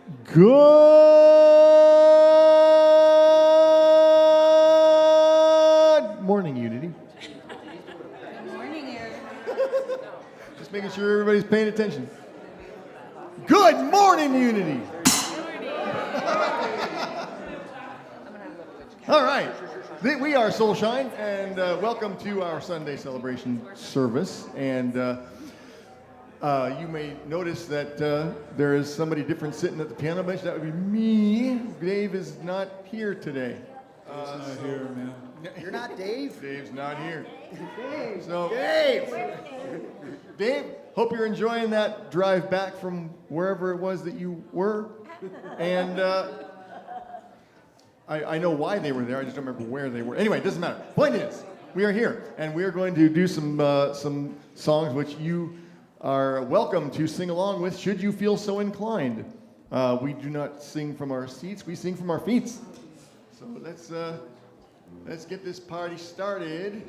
Good morning, Unity. Good morning, Eric. Just making sure everybody's paying attention. Good morning, Unity. All right. We are Soulshine, and welcome to our Sunday celebration service. And you may notice that there is somebody different sitting at the piano bench. That would be me. Dave is not here today. Dave's not here, man. You're not Dave? Dave's not here. Dave! So, Dave! Dave, hope you're enjoying that drive back from wherever it was that you were. And I know why they were there. I just don't remember where they were. Anyway, it doesn't matter. Point is, we are here, and we are going to do some songs which you are welcome to sing along with, should you feel so inclined. We do not sing from our seats; we sing from our feet. So let's get this party started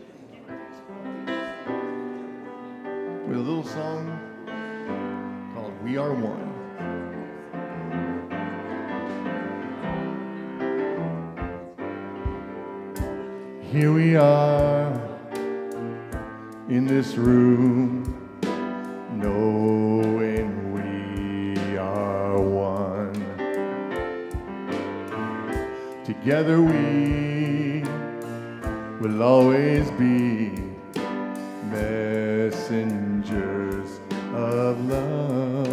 with a little song called "We Are One." Here we are in this room, knowing we are one. Together we will always be messengers of love.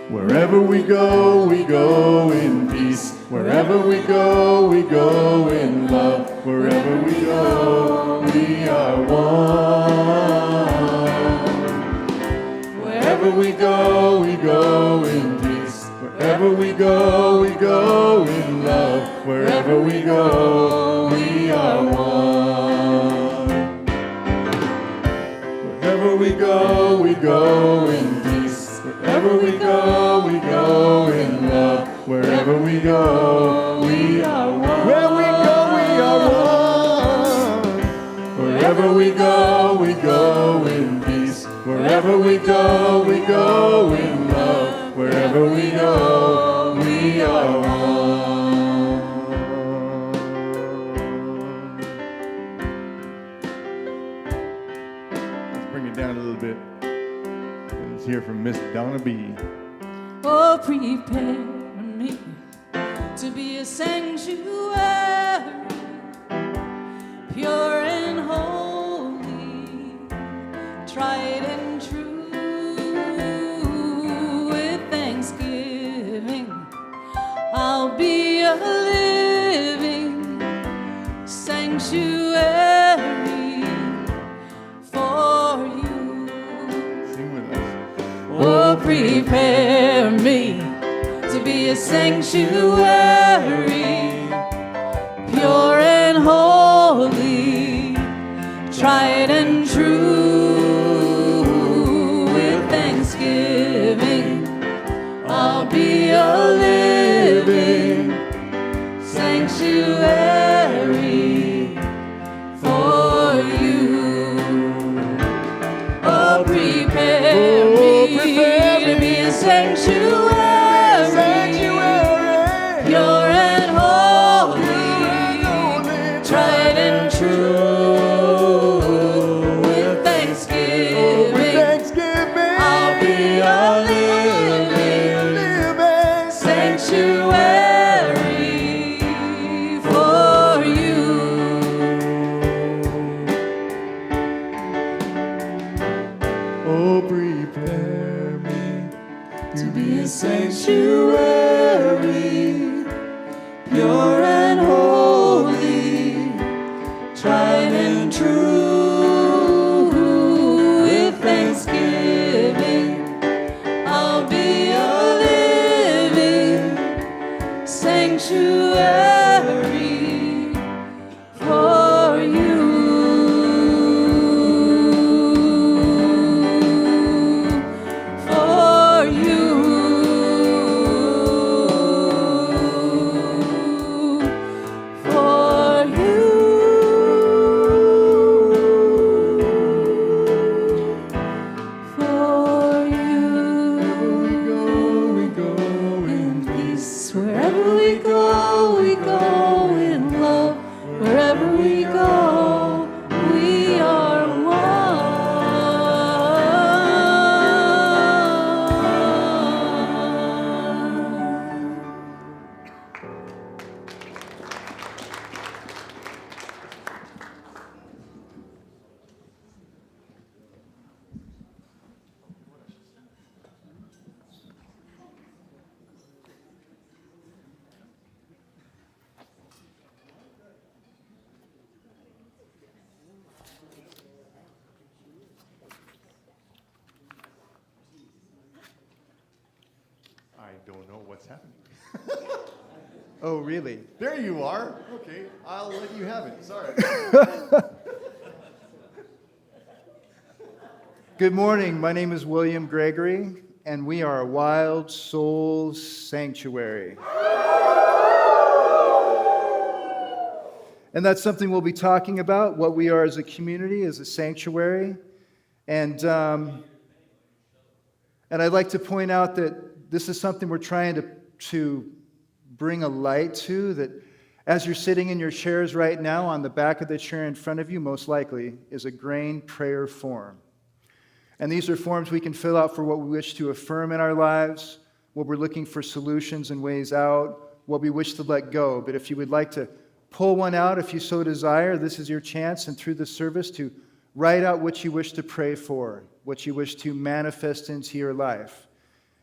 Wherever we go in peace. Wherever we go in love. Wherever we go, we are one. Wherever we go in peace. Wherever we go in love. Wherever we go, we are one. Wherever we go in peace. Wherever we go in love. Wherever we go, we are one. Where we go, we are one. Wherever we go in peace. Wherever we go in love. Wherever we go, we are one. Let's bring it down a little bit. Let's hear from Miss Donna B. Oh, prepare me to be a sanctuary, pure and holy, tried and true. With thanksgiving, I'll be a living sanctuary for you. Sing with us. Oh, prepare me to be a sanctuary, pure and holy, tried and true. With thanksgiving, I'll be a living sanctuary for you. Oh, prepare me to be a sanctuary. Pure and holy, tried and true. With thanksgiving, I'll be a living sanctuary for you. Oh, prepare me To be a sanctuary, pure and holy, tried and true. With thanksgiving, I'll be a living sanctuary for you. For you. don't know what's happening. Oh, really? There you are. Okay, I'll let you have it. Sorry. Good morning. My name is William Gregory, and we are a Wild Souls Sanctuary. And that's something we'll be talking about, what we are as a community, as a sanctuary. And I'd like to point out that this is something we're trying to bring a light to, that as you're sitting in your chairs right now, on the back of the chair in front of you, most likely, is a grain prayer form. And these are forms we can fill out for what we wish to affirm in our lives, what we're looking for solutions and ways out, what we wish to let go. But if you would like to pull one out, if you so desire, this is your chance, and through the service, to write out what you wish to pray for, what you wish to manifest into your life.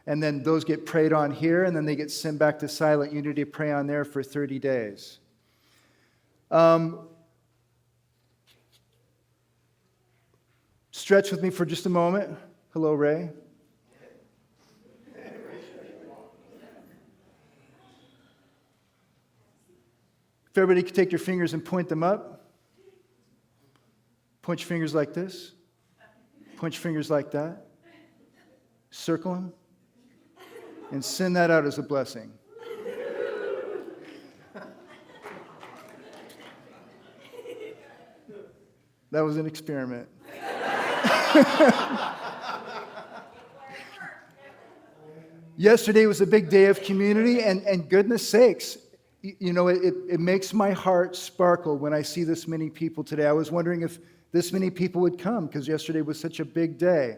And then those get prayed on here, and then they get sent back to Silent Unity to pray on there for 30 days. Stretch with me for just a moment. Hello, Ray. If everybody could take your fingers and point them up. Point your fingers like this. Point your fingers like that. Circle them. And send that out as a blessing. That was an experiment. Yesterday was a big day of community, and goodness sakes, you know, it makes my heart sparkle when I see this many people today. I was wondering if this many people would come, because yesterday was such a big day.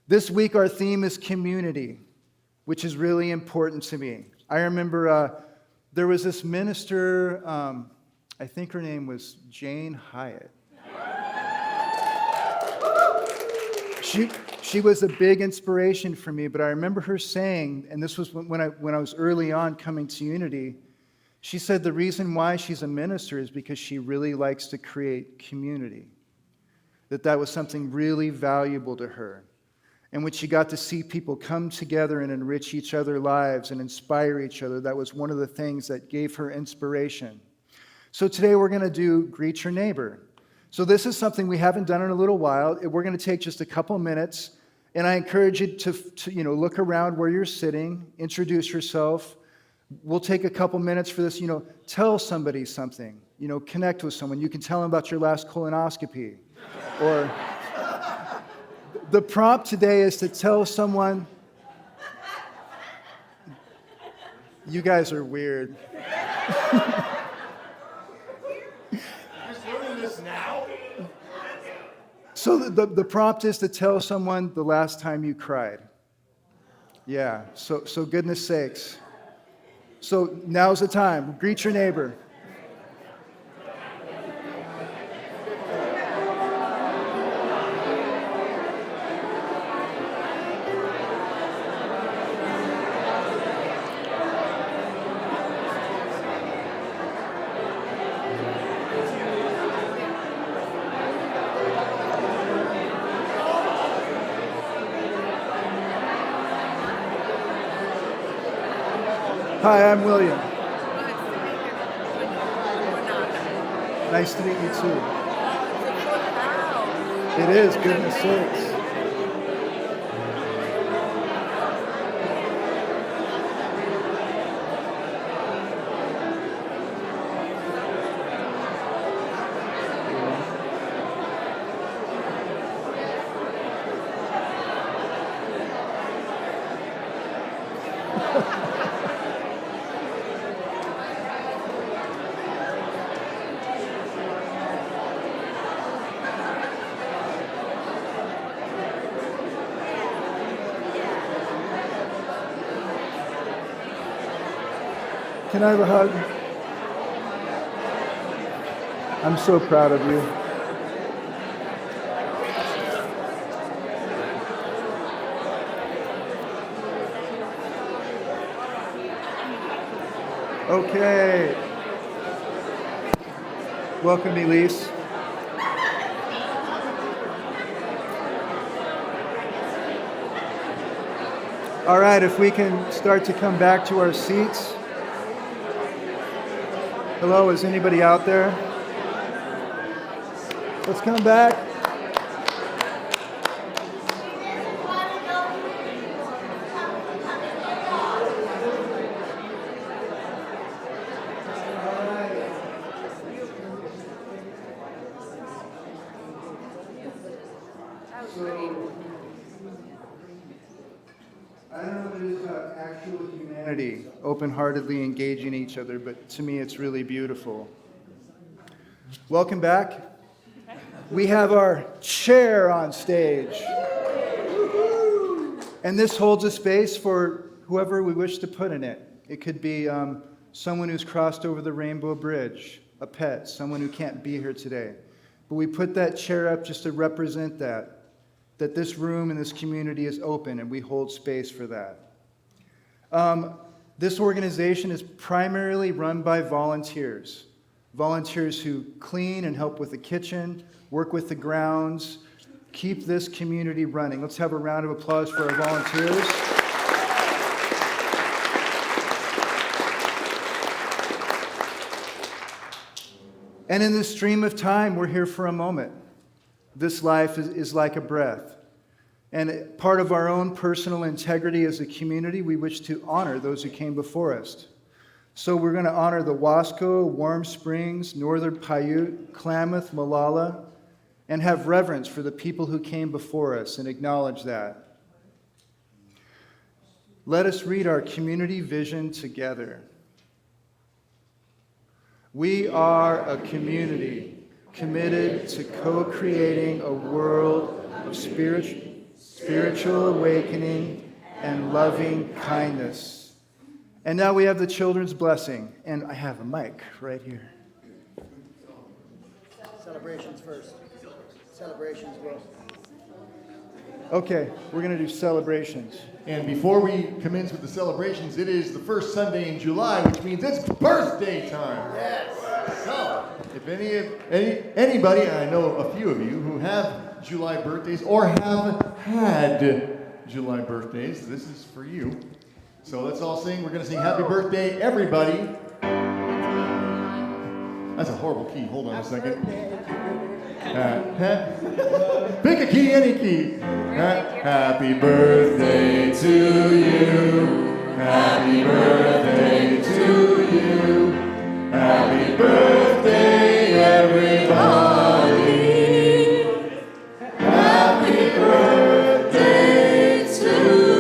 This week our theme is community, which is really important to me. I remember there was this minister, I think her name was Jane Hyatt. She was a big inspiration for me, but I remember her saying, and this was when I was early on coming to Unity, she said the reason why she's a minister is because she really likes to create community, that was something really valuable to her. And when she got to see people come together and enrich each other's lives and inspire each other, that was one of the things that gave her inspiration. So today we're going to do Greet Your Neighbor. So this is something we haven't done in a little while. We're going to take just a couple minutes, and I encourage you to look around where you're sitting, introduce yourself. We'll take a couple minutes for this, tell somebody something, connect with someone. You can tell them about your last colonoscopy. Or the prompt today is to tell someone, you guys are weird. So the prompt is to tell someone the last time you cried. Yeah, so goodness sakes. So now's the time. Greet your neighbor. Hi, I'm William. Nice to meet you too. It is, goodness sakes. Can I have a hug? I'm so proud of you. Okay. Welcome, Elise. All right, if we can start to come back to our seats. Hello, is anybody out there? Let's come back. I don't know what it is about actual humanity, open-heartedly engaging each other, but to me it's really beautiful. Welcome back. We have our chair on stage. And this holds a space for whoever we wish to put in it. It could be someone who's crossed over the Rainbow Bridge, a pet, someone who can't be here today. But we put that chair up just to represent that this room and this community is open and we hold space for that. This organization is primarily run by volunteers. Volunteers who clean and help with the kitchen, work with the grounds, keep this community running. Let's have a round of applause for our volunteers. And in this stream of time, we're here for a moment. This life is like a breath. And part of our own personal integrity as a community, we wish to honor those who came before us. So we're going to honor the Wasco, Warm Springs, Northern Paiute, Klamath, Malala, and have reverence for the people who came before us and acknowledge that. Let us read our community vision together. We are a community committed to co-creating a world of spiritual awakening and loving kindness. And now we have the children's blessing, and I have a mic right here. Celebrations first. Celebrations will. Okay, we're going to do celebrations. And before we commence with the celebrations, it is the first Sunday in July, which means it's birthday time. Yes. So, if anybody, and I know a few of you who have July birthdays or have had July birthdays, this is for you. So let's all sing. We're going to sing Happy Birthday, everybody. That's a horrible key. Hold on a second. Pick a key, any key. Happy birthday to you. Happy birthday to you. Happy birthday, everybody. Happy birthday to you.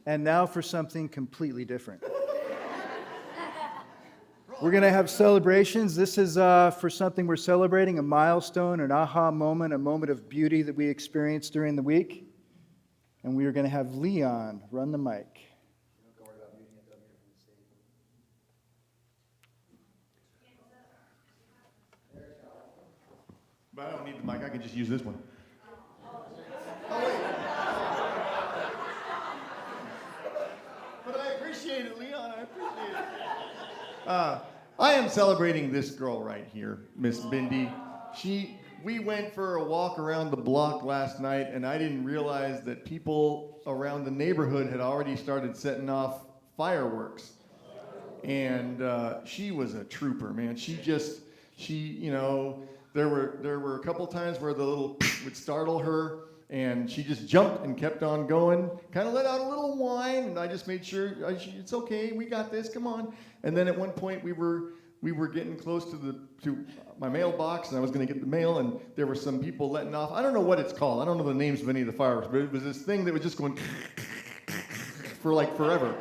And now for something completely different. We're going to have celebrations. This is for something we're celebrating, a milestone, an aha moment, a moment of beauty that we experienced during the week. And we are going to have Leon run the mic. But I don't need the mic. I can just use this one. But I appreciate it, Leon. I appreciate it. I am celebrating this girl right here, Miss Bindi. We went for a walk around the block last night, and I didn't realize that people around the neighborhood had already started setting off fireworks. And she was a trooper, man. There were a couple times where the little would startle her, and she just jumped and kept on going, kind of let out a little whine, and I just made sure, it's okay, we got this, come on. And then at one point we were getting close to my mailbox, and I was going to get the mail, and there were some people letting off, I don't know what it's called, I don't know the names of any of the fireworks, but it was this thing that was just going for like forever.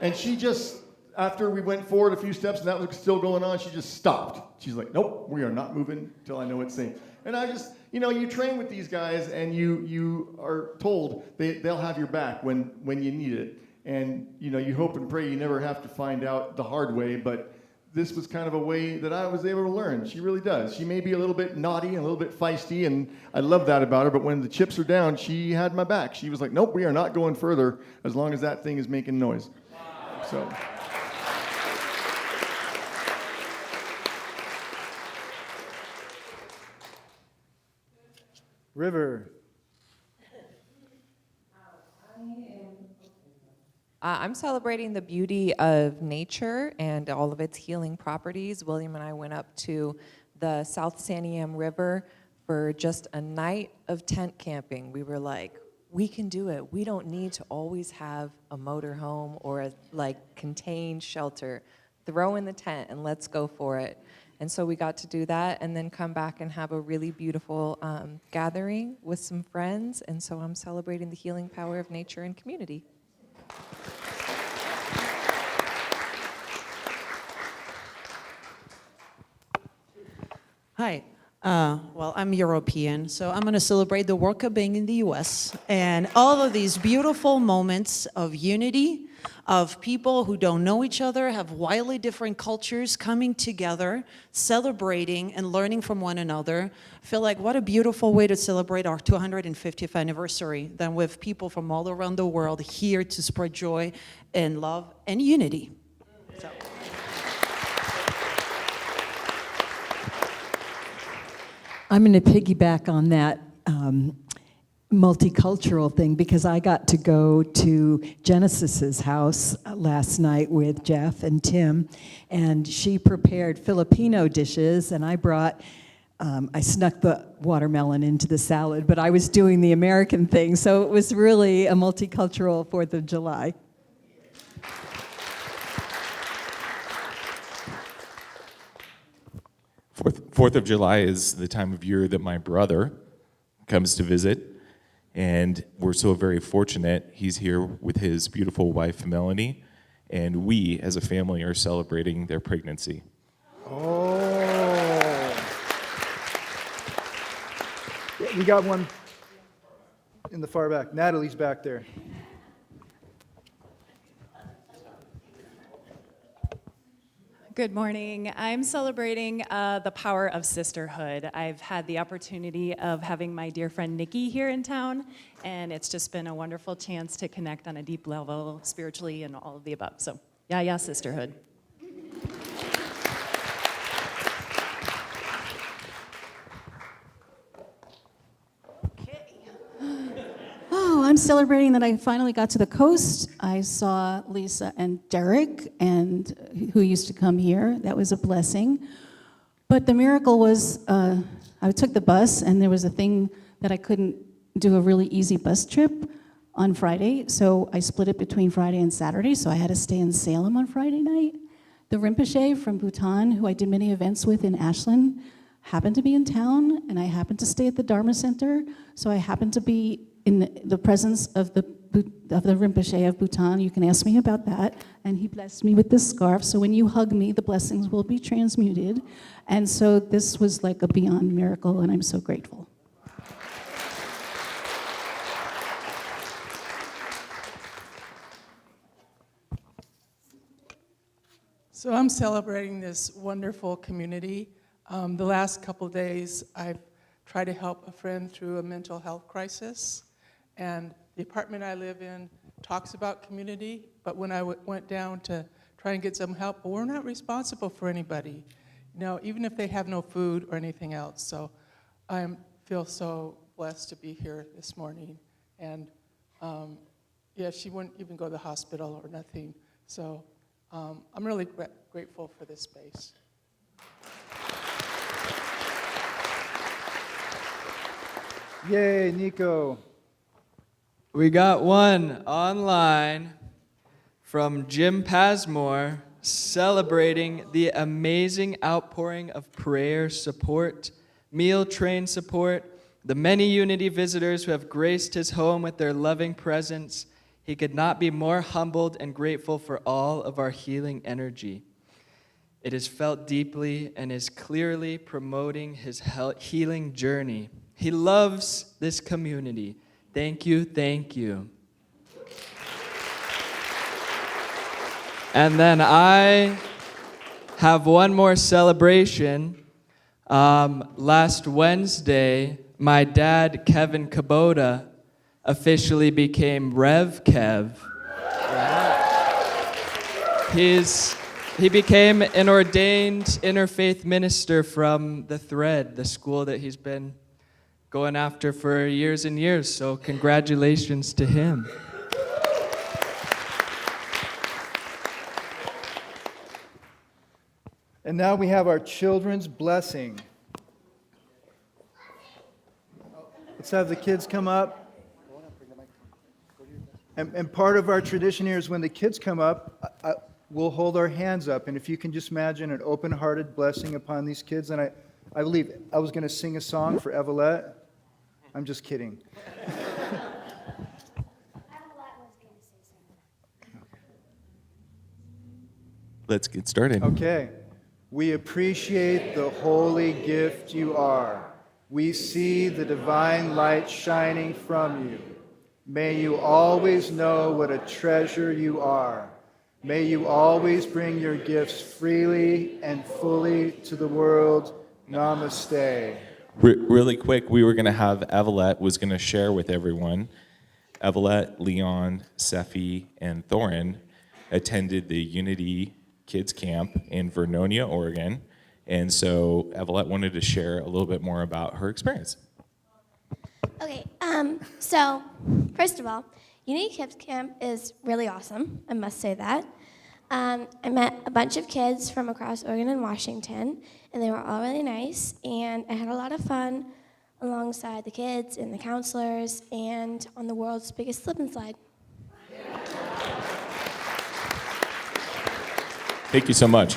And she just, after we went forward a few steps and that was still going on, she just stopped. She's like, nope, we are not moving till I know it's safe. And I just, you train with these guys, and you are told they'll have your back when you need it. And, you hope and pray you never have to find out the hard way, but this was kind of a way that I was able to learn. She really does. She may be a little bit naughty and a little bit feisty, and I love that about her, but when the chips are down, she had my back. She was like, nope, we are not going further as long as that thing is making noise. So. River. I'm celebrating the beauty of nature and all of its healing properties. William and I went up to the South Santiam River for just a night of tent camping. We were like, we can do it. We don't need to always have a motorhome or a contained shelter. Throw in the tent and let's go for it. And so we got to do that and then come back and have a really beautiful gathering with some friends. And so I'm celebrating the healing power of nature and community. Hi. Well, I'm European, so I'm going to celebrate the work of being in the U.S. and all of these beautiful moments of unity, of people who don't know each other, have wildly different cultures coming together, celebrating and learning from one another. I feel like what a beautiful way to celebrate our 250th anniversary than with people from all around the world here to spread joy and love and unity. So. I'm going to piggyback on that multicultural thing because I got to go to Genesis's house last night with Jeff and Tim, and she prepared Filipino dishes, and I snuck the watermelon into the salad, but I was doing the American thing, so it was really a multicultural 4th of July. Fourth of July is the time of year that my brother comes to visit, and we're so very fortunate. He's here with his beautiful wife, Melanie, and we, as a family, are celebrating their pregnancy. Oh. Yeah, we got one in the far back. Natalie's back there. Good morning. I'm celebrating the power of sisterhood. I've had the opportunity of having my dear friend Nikki here in town, and it's just been a wonderful chance to connect on a deep level, spiritually, and all of the above. So, yeah, sisterhood. Oh, I'm celebrating that I finally got to the coast. I saw Lisa and Derek, and who used to come here. That was a blessing. But the miracle was I took the bus, and there was a thing that I couldn't do a really easy bus trip on Friday, so I split it between Friday and Saturday, so I had to stay in Salem on Friday night. The Rinpoche from Bhutan, who I did many events with in Ashland, happened to be in town, and I happened to stay at the Dharma Center, so I happened to be in the presence of the Rinpoche of Bhutan. You can ask me about that. And he blessed me with this scarf. So when you hug me, the blessings will be transmuted. And so this was like a beyond miracle, and I'm so grateful. So I'm celebrating this wonderful community. The last couple days, I've tried to help a friend through a mental health crisis. And the apartment I live in talks about community, but when I went down to try and get some help, well, we're not responsible for anybody, even if they have no food or anything else. So I feel so blessed to be here this morning. And she wouldn't even go to the hospital or nothing. So I'm really grateful for this space. Yay, Nico. We got one online from Jim Pasmore celebrating the amazing outpouring of prayer support, meal train support, the many Unity visitors who have graced his home with their loving presence. He could not be more humbled and grateful for all of our healing energy. It is felt deeply and is clearly promoting his healing journey. He loves this community. Thank you, thank you. And then I have one more celebration. Last Wednesday, my dad, Kevin Kubota, officially became Rev Kev. He became an ordained interfaith minister from the Thread, the school that he's been going after for years and years. So congratulations to him. And now we have our children's blessing. Let's have the kids come up. And part of our tradition here is when the kids come up, we'll hold our hands up. And if you can just imagine an open-hearted blessing upon these kids. And I believe I was going to sing a song for Evelette. I'm just kidding. Let's get started. Okay. We appreciate the holy gift you are. We see the divine light shining from you. May you always know what a treasure you are. May you always bring your gifts freely and fully to the world. Namaste. Really quick, we were going to have Evelette was going to share with everyone. Evelette, Leon, Sephi, and Thorin attended the Unity Kids Camp in Vernonia, Oregon. And so Evelette wanted to share a little bit more about her experience. Okay, so first of all, Unity Kids Camp is really awesome. I must say that. I met a bunch of kids from across Oregon and Washington, and they were all really nice, and I had a lot of fun alongside the kids and the counselors and on the world's biggest slip and slide. Thank you so much.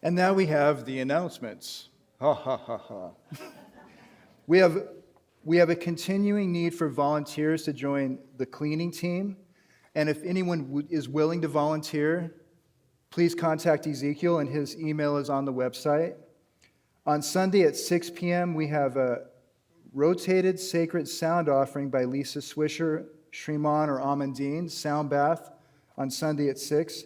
And now we have the announcements. Ha ha ha ha. We have a continuing need for volunteers to join the cleaning team. And if anyone is willing to volunteer, please contact Ezekiel, and his email is on the website. On Sunday at 6 p.m., we have a rotated sacred sound offering by Lisa Swisher, Shriman, or Amandine, sound bath on Sunday at 6.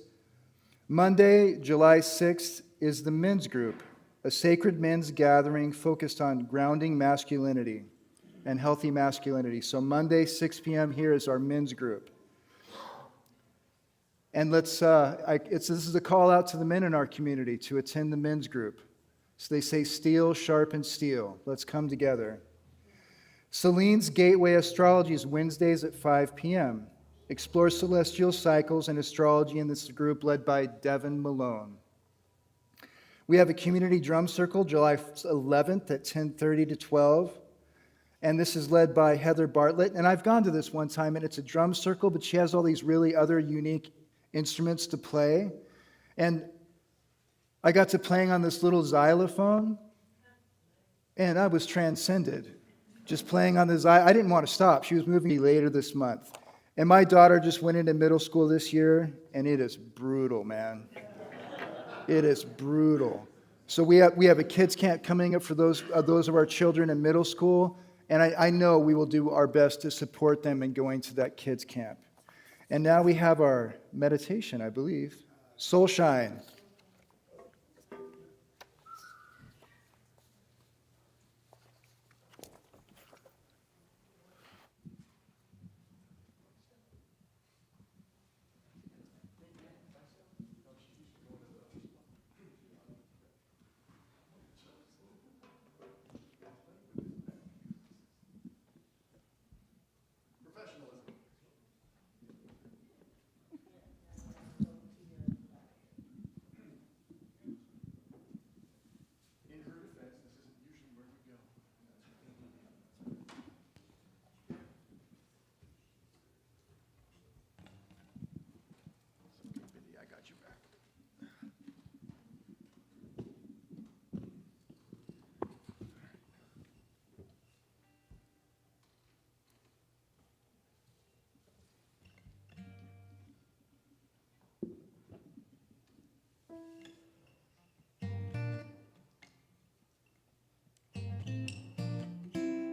Monday, July 6th, is the men's group, a sacred men's gathering focused on grounding masculinity and healthy masculinity. So Monday, 6 p.m. here is our men's group. And this is a call out to the men in our community to attend the men's group. So they say steel sharpens steel. Let's come together. Celine's Gateway Astrology is Wednesdays at 5 p.m. Explore celestial cycles and astrology in this group led by Devin Malone. We have a community drum circle July 11th at 10:30 to 12. And this is led by Heather Bartlett. And I've gone to this one time, and it's a drum circle, but she has all these really other unique instruments to play. And I got to playing on this little xylophone, and I was transcended. Just playing on the xylophone. I didn't want to stop. She was moving me later this month. And my daughter just went into middle school this year, and it is brutal, man. It is brutal. So we have a kids camp coming up for those of our children in middle school, and I know we will do our best to support them in going to that kids camp. And now we have our meditation, I believe. Soul Shine.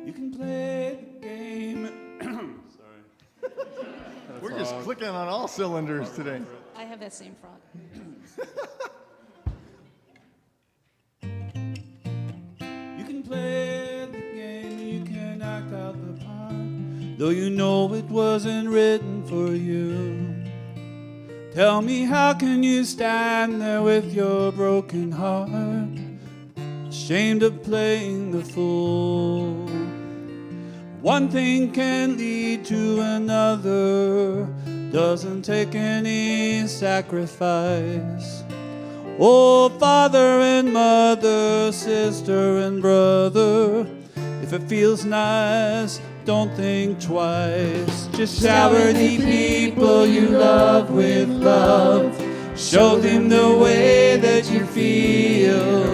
You can play the game. Sorry. We're just clicking on all cylinders today. I have that same frog. play the game, you can act out the part, though you know it wasn't written for you. Tell me, how can you stand there with your broken heart, ashamed of playing the fool? One thing can lead to another, doesn't take any sacrifice. Oh, father and mother, sister and brother, if it feels nice, don't think twice. Just shower the people you love with love. Show them the way that you feel.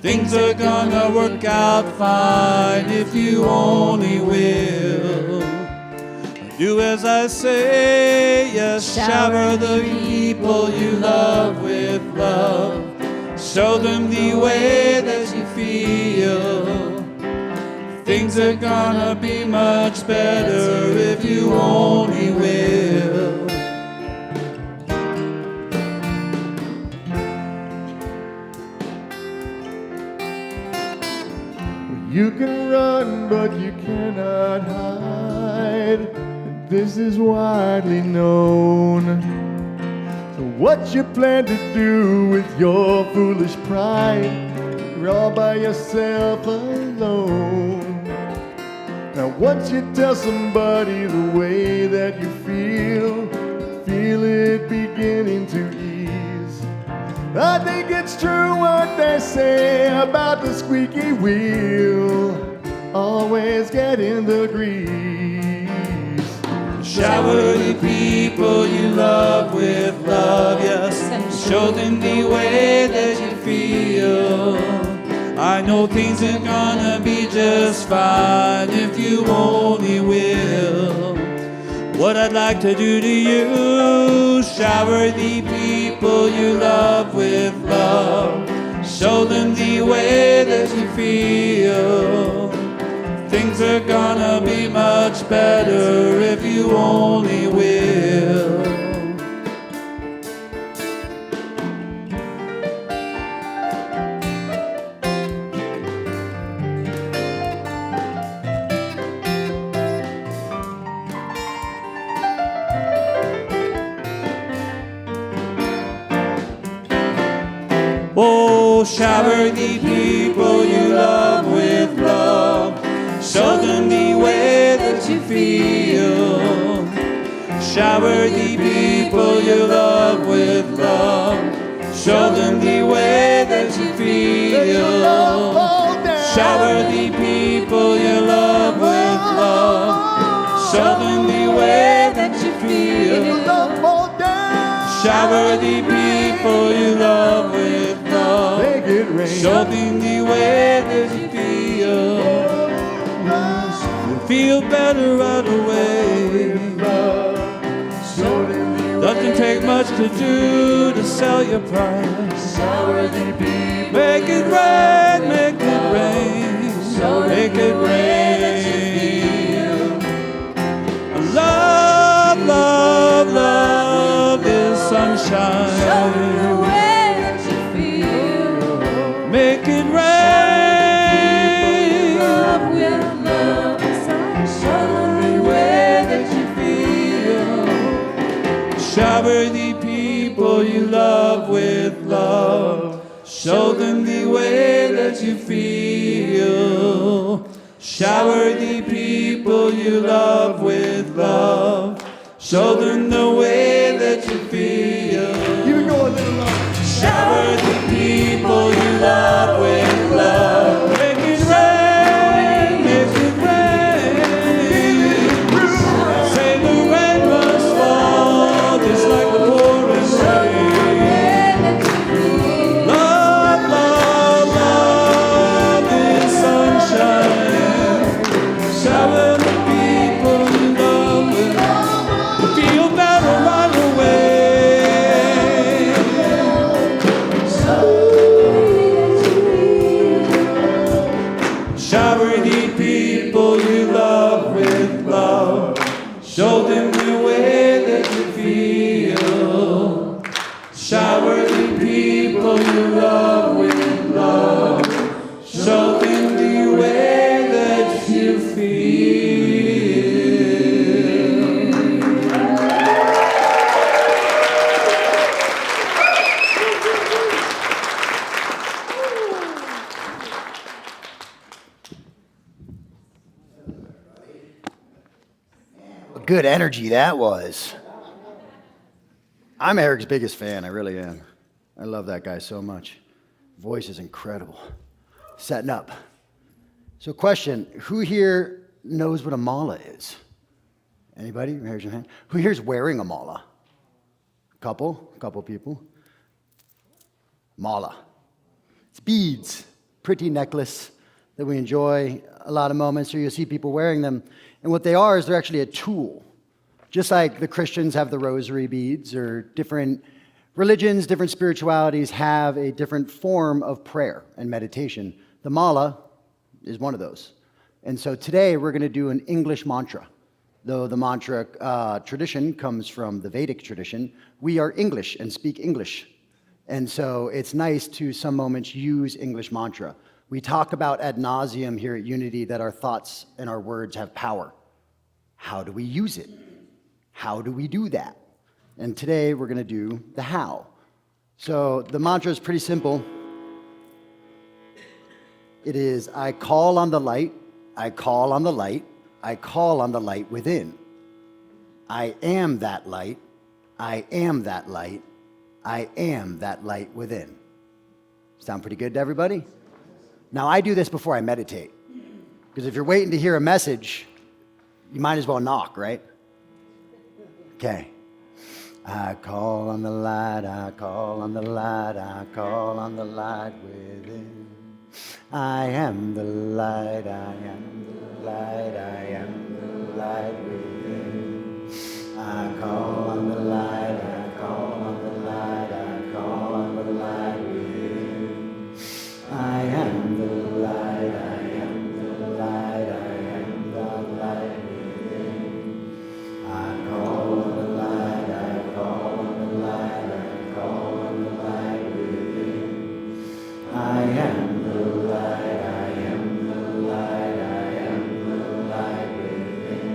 Things are gonna work out fine if you only will. Do as I say, yes, shower the people you love with love. Show them the way that you feel. Things are gonna be much better if you only will. You can run, but you cannot hide. This is widely known. So what you plan to do with your foolish pride? You're all by yourself alone. Now once you tell somebody the way that you feel it beginning to ease. I think it's true what they say about the squeaky wheel, always getting the grease. Shower the people you love with love, yes. Show them the way that you feel. I know things are gonna be just fine if you only will. What I'd like to do to you, shower the people you love with love. Show them the way that you feel. Things are gonna be much better if you only will. Oh, shower the people you love with love. Show them the way that you feel. Shower the people you love with love. Show them the way that you feel. Shower the people you love with love. Show them the way that you feel. Shower the people you love with love. Show them the way that you feel. You'll feel better right away. Doesn't take much to do to sell your price. Make it rain, make it rain, make it rain. Love, love, love is sunshine. Show me the way that you feel. Make it rain. Love will love is sunshine. Show me the way that you feel. Shower the people you love with love. Show them the way that you feel. Shower the people you love with love. Show them the way that you feel. You go a little longer. Shower the people you love with love. Make it rain, make it rain. Say the rain must fall, just like the pouring rain. Love, love, love is sunshine. Shower the people you love with love. Feel better good energy that was. I'm Eric's biggest fan, I really am. I love that guy so much. Voice is incredible. Setting up. So question, who here knows what a mala is? Anybody? Raise your hand. Who here is wearing a mala? Couple people. Mala. It's beads, pretty necklace that we enjoy a lot of moments, or you'll see people wearing them. And what they are is they're actually a tool. Just like the Christians have the rosary beads, or different religions, different spiritualities have a different form of prayer and meditation. The mala is one of those. And so today we're going to do an English mantra. Though the mantra tradition comes from the Vedic tradition, we are English and speak English. And so it's nice to some moments use English mantra. We talk about ad nauseum here at Unity that our thoughts and our words have power. How do we use it? How do we do that? And today we're going to do the how. So the mantra is pretty simple. It is, I call on the light, I call on the light, I call on the light within. I am that light, I am that light, I am that light within. Sound pretty good to everybody? Now I do this before I meditate. Because if you're waiting to hear a message, you might as well knock, right? Okay. I call on the light, I call on the light, I call on the light within. I am the light, I am the light, I am the light within. I call on the light, I call on the light, I call on the light within. I am the light, I am the light, I am the light within. I call on the light, I call on the light, I call on the light within. I am the light, I am the light, I am the light within.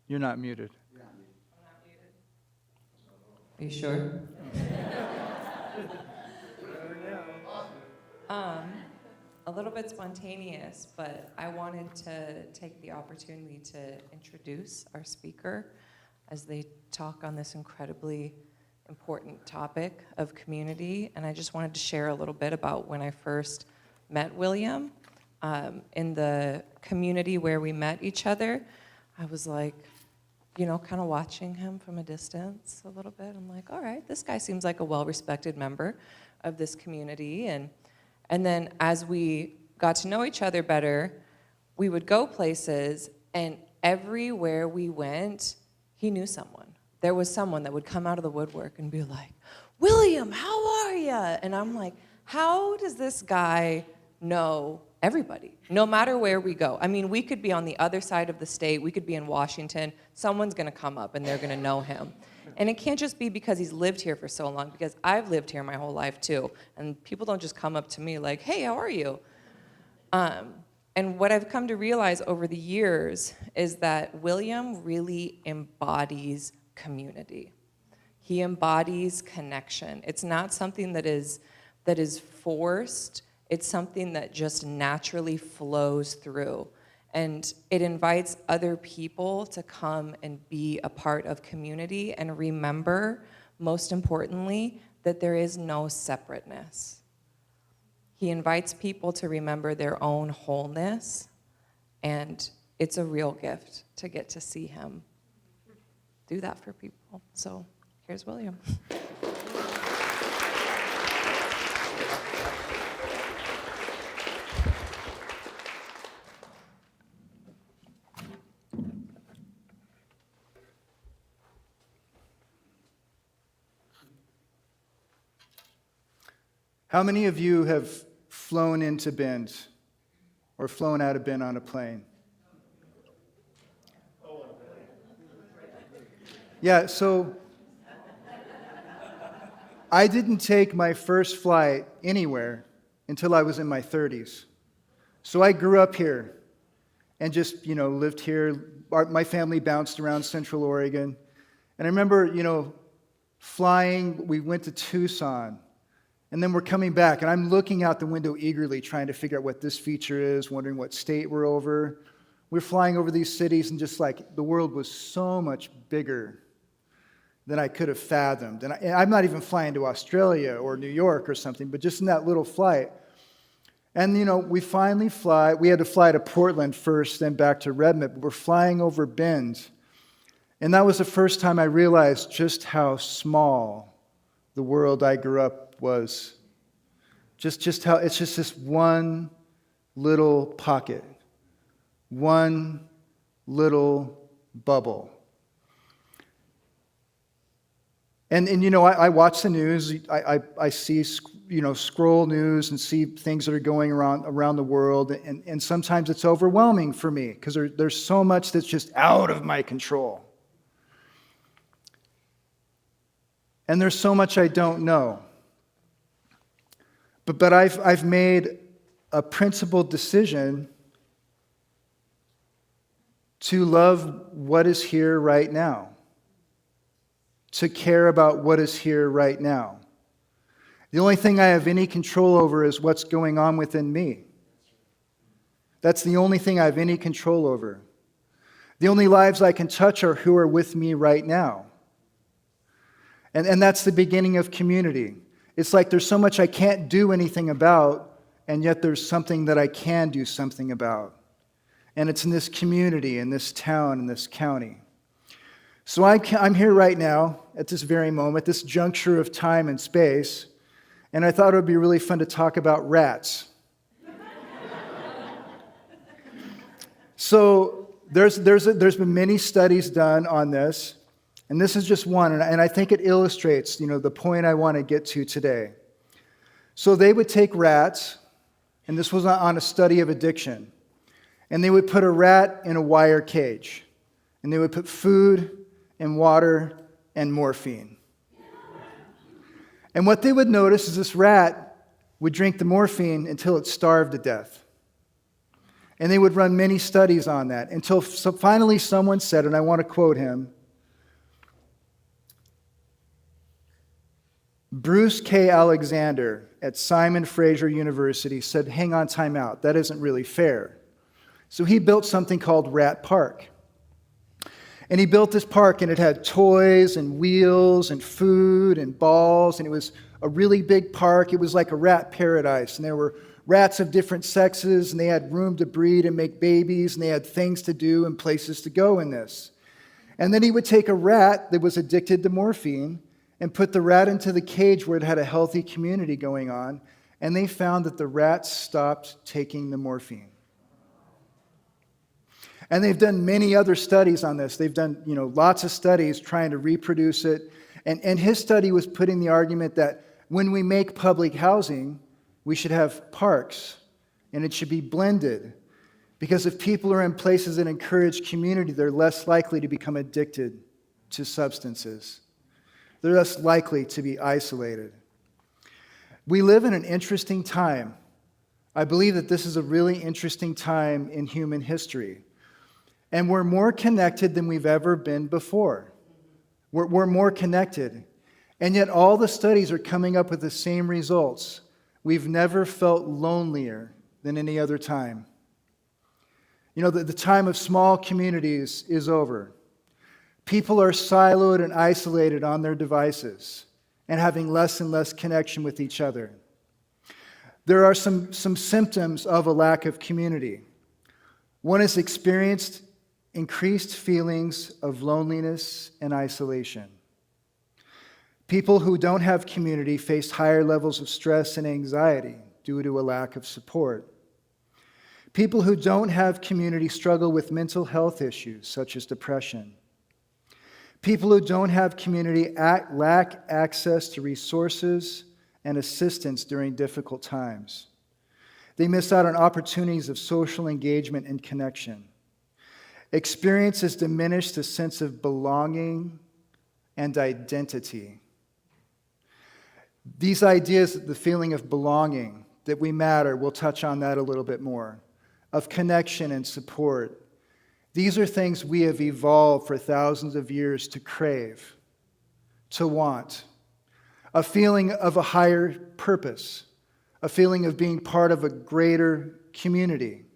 You're not muted. Are you sure? A little bit spontaneous, but I wanted to take the opportunity to introduce our speaker as they talk on this incredibly important topic of community. And I just wanted to share a little bit about when I first met William. In the community where we met each other, I was like, kind of watching him from a distance a little bit. I'm like, all right, this guy seems like a well-respected member of this community. And then as we got to know each other better, we would go places, and everywhere we went, he knew someone. There was someone that would come out of the woodwork and be like, William, how are you? And I'm like, how does this guy know everybody, no matter where we go? I mean, we could be on the other side of the state, we could be in Washington, someone's gonna come up and they're gonna know him. And it can't just be because he's lived here for so long, because I've lived here my whole life too, and people don't just come up to me like, hey, how are you? And what I've come to realize over the years is that William really embodies community. He embodies connection. It's not something that is forced. It's something that just naturally flows through. And it invites other people to come and be a part of community and remember, most importantly, that there is no separateness. He invites people to remember their own wholeness, and it's a real gift to get to see him do that for people. So here's William. How many of you have flown into Bend or flown out of Bend on a plane? Yeah, so I didn't take my first flight anywhere until I was in my 30s. So I grew up here and just, lived here. My family bounced around Central Oregon. And I remember, flying, we went to Tucson. And then we're coming back, and I'm looking out the window eagerly, trying to figure out what this feature is, wondering what state we're over. We're flying over these cities, and just like the world was so much bigger than I could have fathomed. And I'm not even flying to Australia or New York or something, but just in that little flight. And, we finally fly. We had to fly to Portland first, then back to Redmond, but we're flying over Bend. And that was the first time I realized just how small the world I grew up was. Just how it's just this one little pocket, one little bubble. And I watch the news. I see, scroll news and see things that are going around the world. And sometimes it's overwhelming for me because there's so much that's just out of my control. And there's so much I don't know. But I've made a principled decision to love what is here right now, to care about what is here right now. The only thing I have any control over is what's going on within me. That's the only thing I have any control over. The only lives I can touch are who are with me right now. And that's the beginning of community. It's like there's so much I can't do anything about, and yet there's something that I can do something about. And it's in this community, in this town, in this county. So I'm here right now, at this very moment, this juncture of time and space, and I thought it would be really fun to talk about rats. So there's been many studies done on this. And this is just one, and I think it illustrates, the point I want to get to today. So they would take rats, and this was on a study of addiction, and they would put a rat in a wire cage, and they would put food and water and morphine. And what they would notice is this rat would drink the morphine until it starved to death. And they would run many studies on that until finally someone said, and I want to quote him, Bruce K. Alexander at Simon Fraser University said, hang on, time out. That isn't really fair. So he built something called Rat Park. And he built this park, and it had toys and wheels and food and balls, and it was a really big park. It was like a rat paradise, and there were rats of different sexes, and they had room to breed and make babies, and they had things to do and places to go in this. And then he would take a rat that was addicted to morphine and put the rat into the cage where it had a healthy community going on, and they found that the rats stopped taking the morphine. And they've done many other studies on this. They've done, lots of studies trying to reproduce it. And his study was putting the argument that when we make public housing, we should have parks, and it should be blended. Because if people are in places that encourage community, they're less likely to become addicted to substances. They're less likely to be isolated. We live in an interesting time. I believe that this is a really interesting time in human history. And we're more connected than we've ever been before. We're more connected. And yet all the studies are coming up with the same results. We've never felt lonelier than any other time. The time of small communities is over. People are siloed and isolated on their devices and having less and less connection with each other. There are some symptoms of a lack of community. One is experienced increased feelings of loneliness and isolation. People who don't have community face higher levels of stress and anxiety due to a lack of support. People who don't have community struggle with mental health issues such as depression. People who don't have community lack access to resources and assistance during difficult times. They miss out on opportunities of social engagement and connection. Experience has diminished the sense of belonging and identity. These ideas, the feeling of belonging, that we matter, we'll touch on that a little bit more, of connection and support. These are things we have evolved for thousands of years to crave, to want. A feeling of a higher purpose, a feeling of being part of a greater community.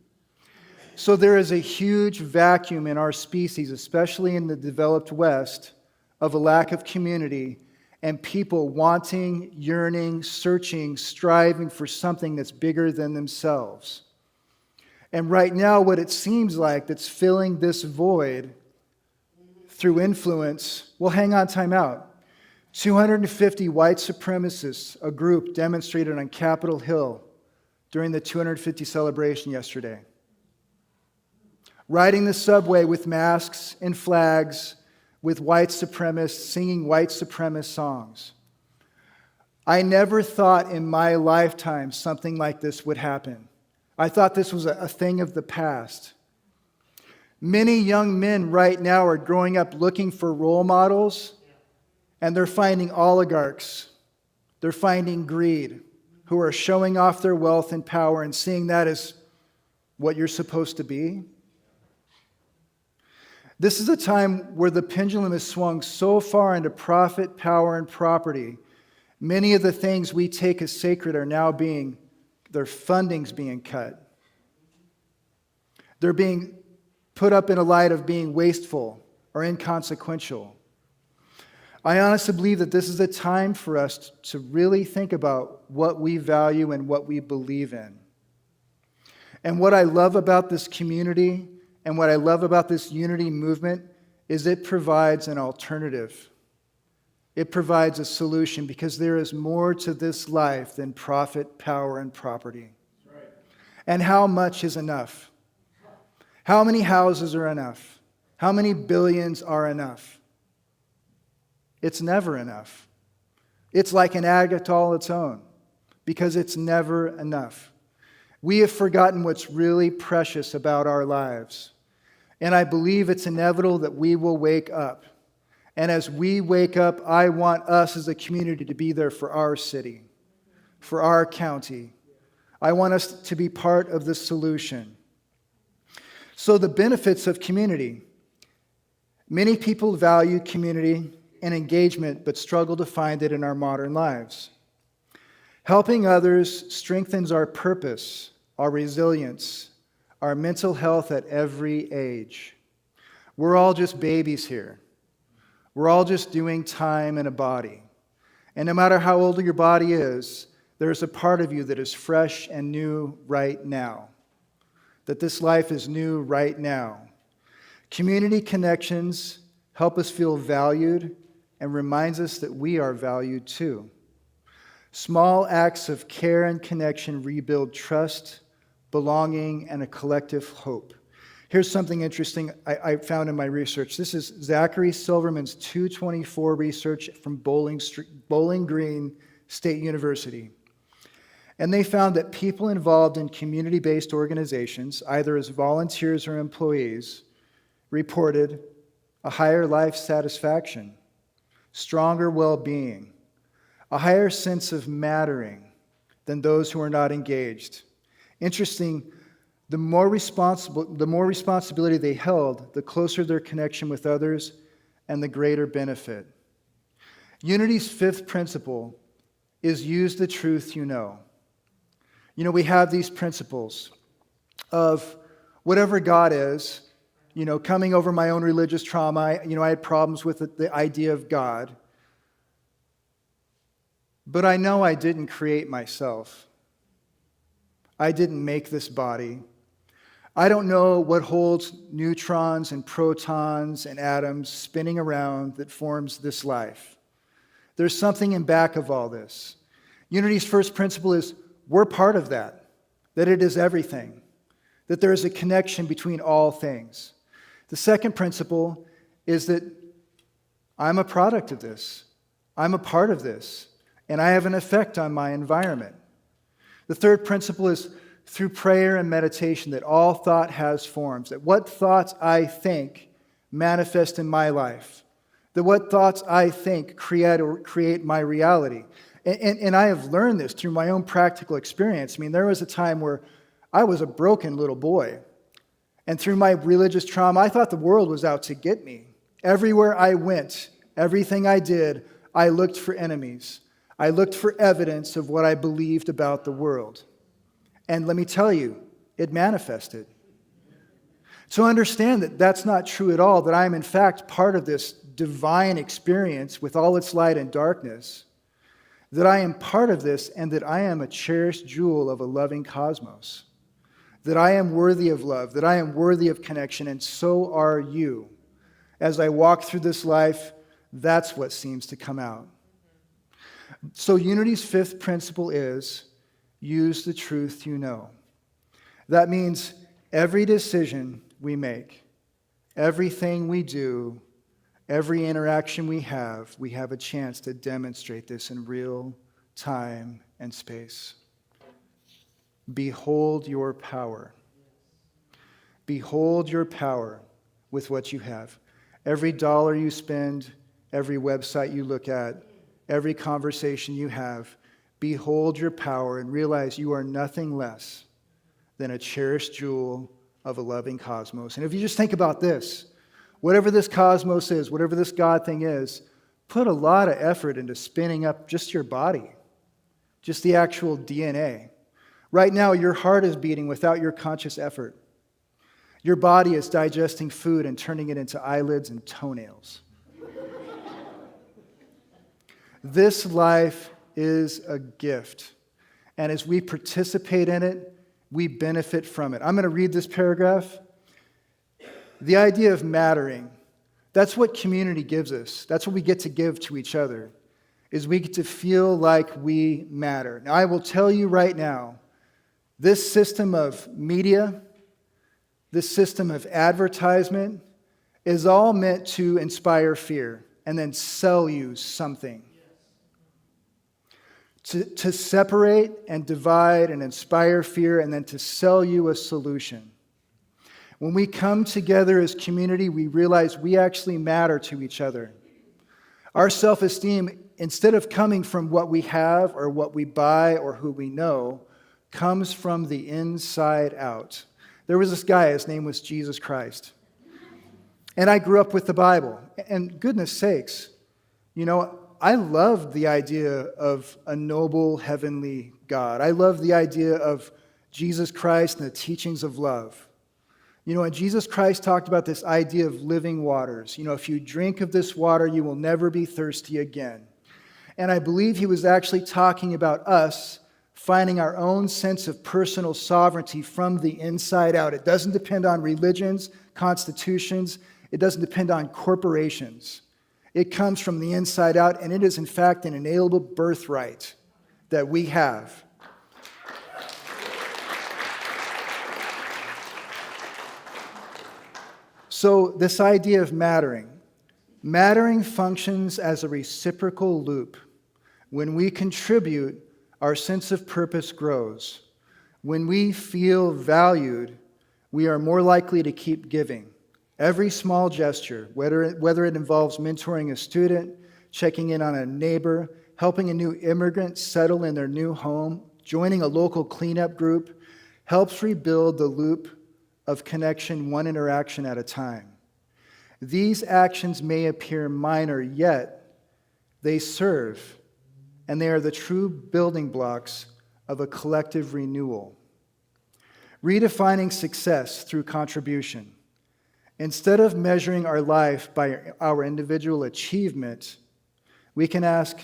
So there is a huge vacuum in our species, especially in the developed West, of a lack of community and people wanting, yearning, searching, striving for something that's bigger than themselves. And right now, what it seems like that's filling this void through influence, well, hang on, time out. 250 white supremacists, a group, demonstrated on Capitol Hill during the 250 celebration yesterday. Riding the subway with masks and flags, with white supremacists singing white supremacist songs. I never thought in my lifetime something like this would happen. I thought this was a thing of the past. Many young men right now are growing up looking for role models, and they're finding oligarchs. They're finding greed, who are showing off their wealth and power and seeing that as what you're supposed to be. This is a time where the pendulum has swung so far into profit, power, and property. Many of the things we take as sacred are now their funding's being cut. They're being put up in a light of being wasteful or inconsequential. I honestly believe that this is a time for us to really think about what we value and what we believe in. And what I love about this community and what I love about this unity movement is it provides an alternative. It provides a solution because there is more to this life than profit, power, and property. Right. And how much is enough? How many houses are enough? How many billions are enough? It's never enough. It's like an agate all its own because it's never enough. We have forgotten what's really precious about our lives. And I believe it's inevitable that we will wake up. And as we wake up, I want us as a community to be there for our city, for our county. I want us to be part of the solution. So the benefits of community. Many people value community and engagement, but struggle to find it in our modern lives. Helping others strengthens our purpose, our resilience, our mental health at every age. We're all just babies here. We're all just doing time in a body. And no matter how old your body is, there's a part of you that is fresh and new right now. That this life is new right now. Community connections help us feel valued and reminds us that we are valued too. Small acts of care and connection rebuild trust, belonging, and a collective hope. Here's something interesting I found in my research. This is Zachary Silverman's 224 research from Bowling Green State University. And they found that people involved in community-based organizations, either as volunteers or employees, reported a higher life satisfaction, stronger well-being, a higher sense of mattering than those who are not engaged. Interesting, the more responsibility they held, the closer their connection with others and the greater benefit. Unity's fifth principle is use the truth you know. You know, we have these principles of whatever God is, you know, coming over my own religious trauma. I had problems with the idea of God. But I know I didn't create myself. I didn't make this body. I don't know what holds neutrons and protons and atoms spinning around that forms this life. There's something in back of all this. Unity's first principle is we're part of that it is everything, that there is a connection between all things. The second principle is that I'm a product of this. I'm a part of this, and I have an effect on my environment. The third principle is through prayer and meditation that all thought has forms, that what thoughts I think manifest in my life, that what thoughts I think create my reality. And I have learned this through my own practical experience. I mean, there was a time where I was a broken little boy. And through my religious trauma, I thought the world was out to get me. Everywhere I went, everything I did, I looked for enemies. I looked for evidence of what I believed about the world. And let me tell you, it manifested. So understand that that's not true at all, that I am in fact part of this divine experience with all its light and darkness, that I am part of this and that I am a cherished jewel of a loving cosmos, that I am worthy of love, that I am worthy of connection, and so are you. As I walk through this life, that's what seems to come out. So Unity's fifth principle is use the truth you know. That means every decision we make, everything we do, every interaction we have a chance to demonstrate this in real time and space. Behold your power. Behold your power with what you have. Every dollar you spend, every website you look at, every conversation you have, behold your power and realize you are nothing less than a cherished jewel of a loving cosmos. And if you just think about this, whatever this cosmos is, whatever this God thing is, put a lot of effort into spinning up just your body, just the actual DNA. Right now, your heart is beating without your conscious effort. Your body is digesting food and turning it into eyelids and toenails. This life is a gift. And as we participate in it, we benefit from it. I'm going to read this paragraph. The idea of mattering, that's what community gives us. That's what we get to give to each other, is we get to feel like we matter. Now, I will tell you right now, this system of media, this system of advertisement is all meant to inspire fear and then sell you something. To separate and divide and inspire fear and then to sell you a solution. When we come together as community, we realize we actually matter to each other. Our self-esteem, instead of coming from what we have or what we buy or who we know, comes from the inside out. There was this guy, his name was Jesus Christ. And I grew up with the Bible. And goodness sakes, you know, I loved the idea of a noble heavenly God. I loved the idea of Jesus Christ and the teachings of love. You know, and Jesus Christ talked about this idea of living waters. You know, if you drink of this water, you will never be thirsty again. And I believe he was actually talking about us finding our own sense of personal sovereignty from the inside out. It doesn't depend on religions, constitutions. It doesn't depend on corporations. It comes from the inside out, and it is, in fact, an inalienable birthright that we have. So, this idea of mattering functions as a reciprocal loop. When we contribute, our sense of purpose grows. When we feel valued, we are more likely to keep giving. Every small gesture, whether it involves mentoring a student, checking in on a neighbor, helping a new immigrant settle in their new home, joining a local cleanup group, helps rebuild the loop of connection one interaction at a time. These actions may appear minor, yet they serve, and they are the true building blocks of a collective renewal. Redefining success through contribution. Instead of measuring our life by our individual achievement, we can ask,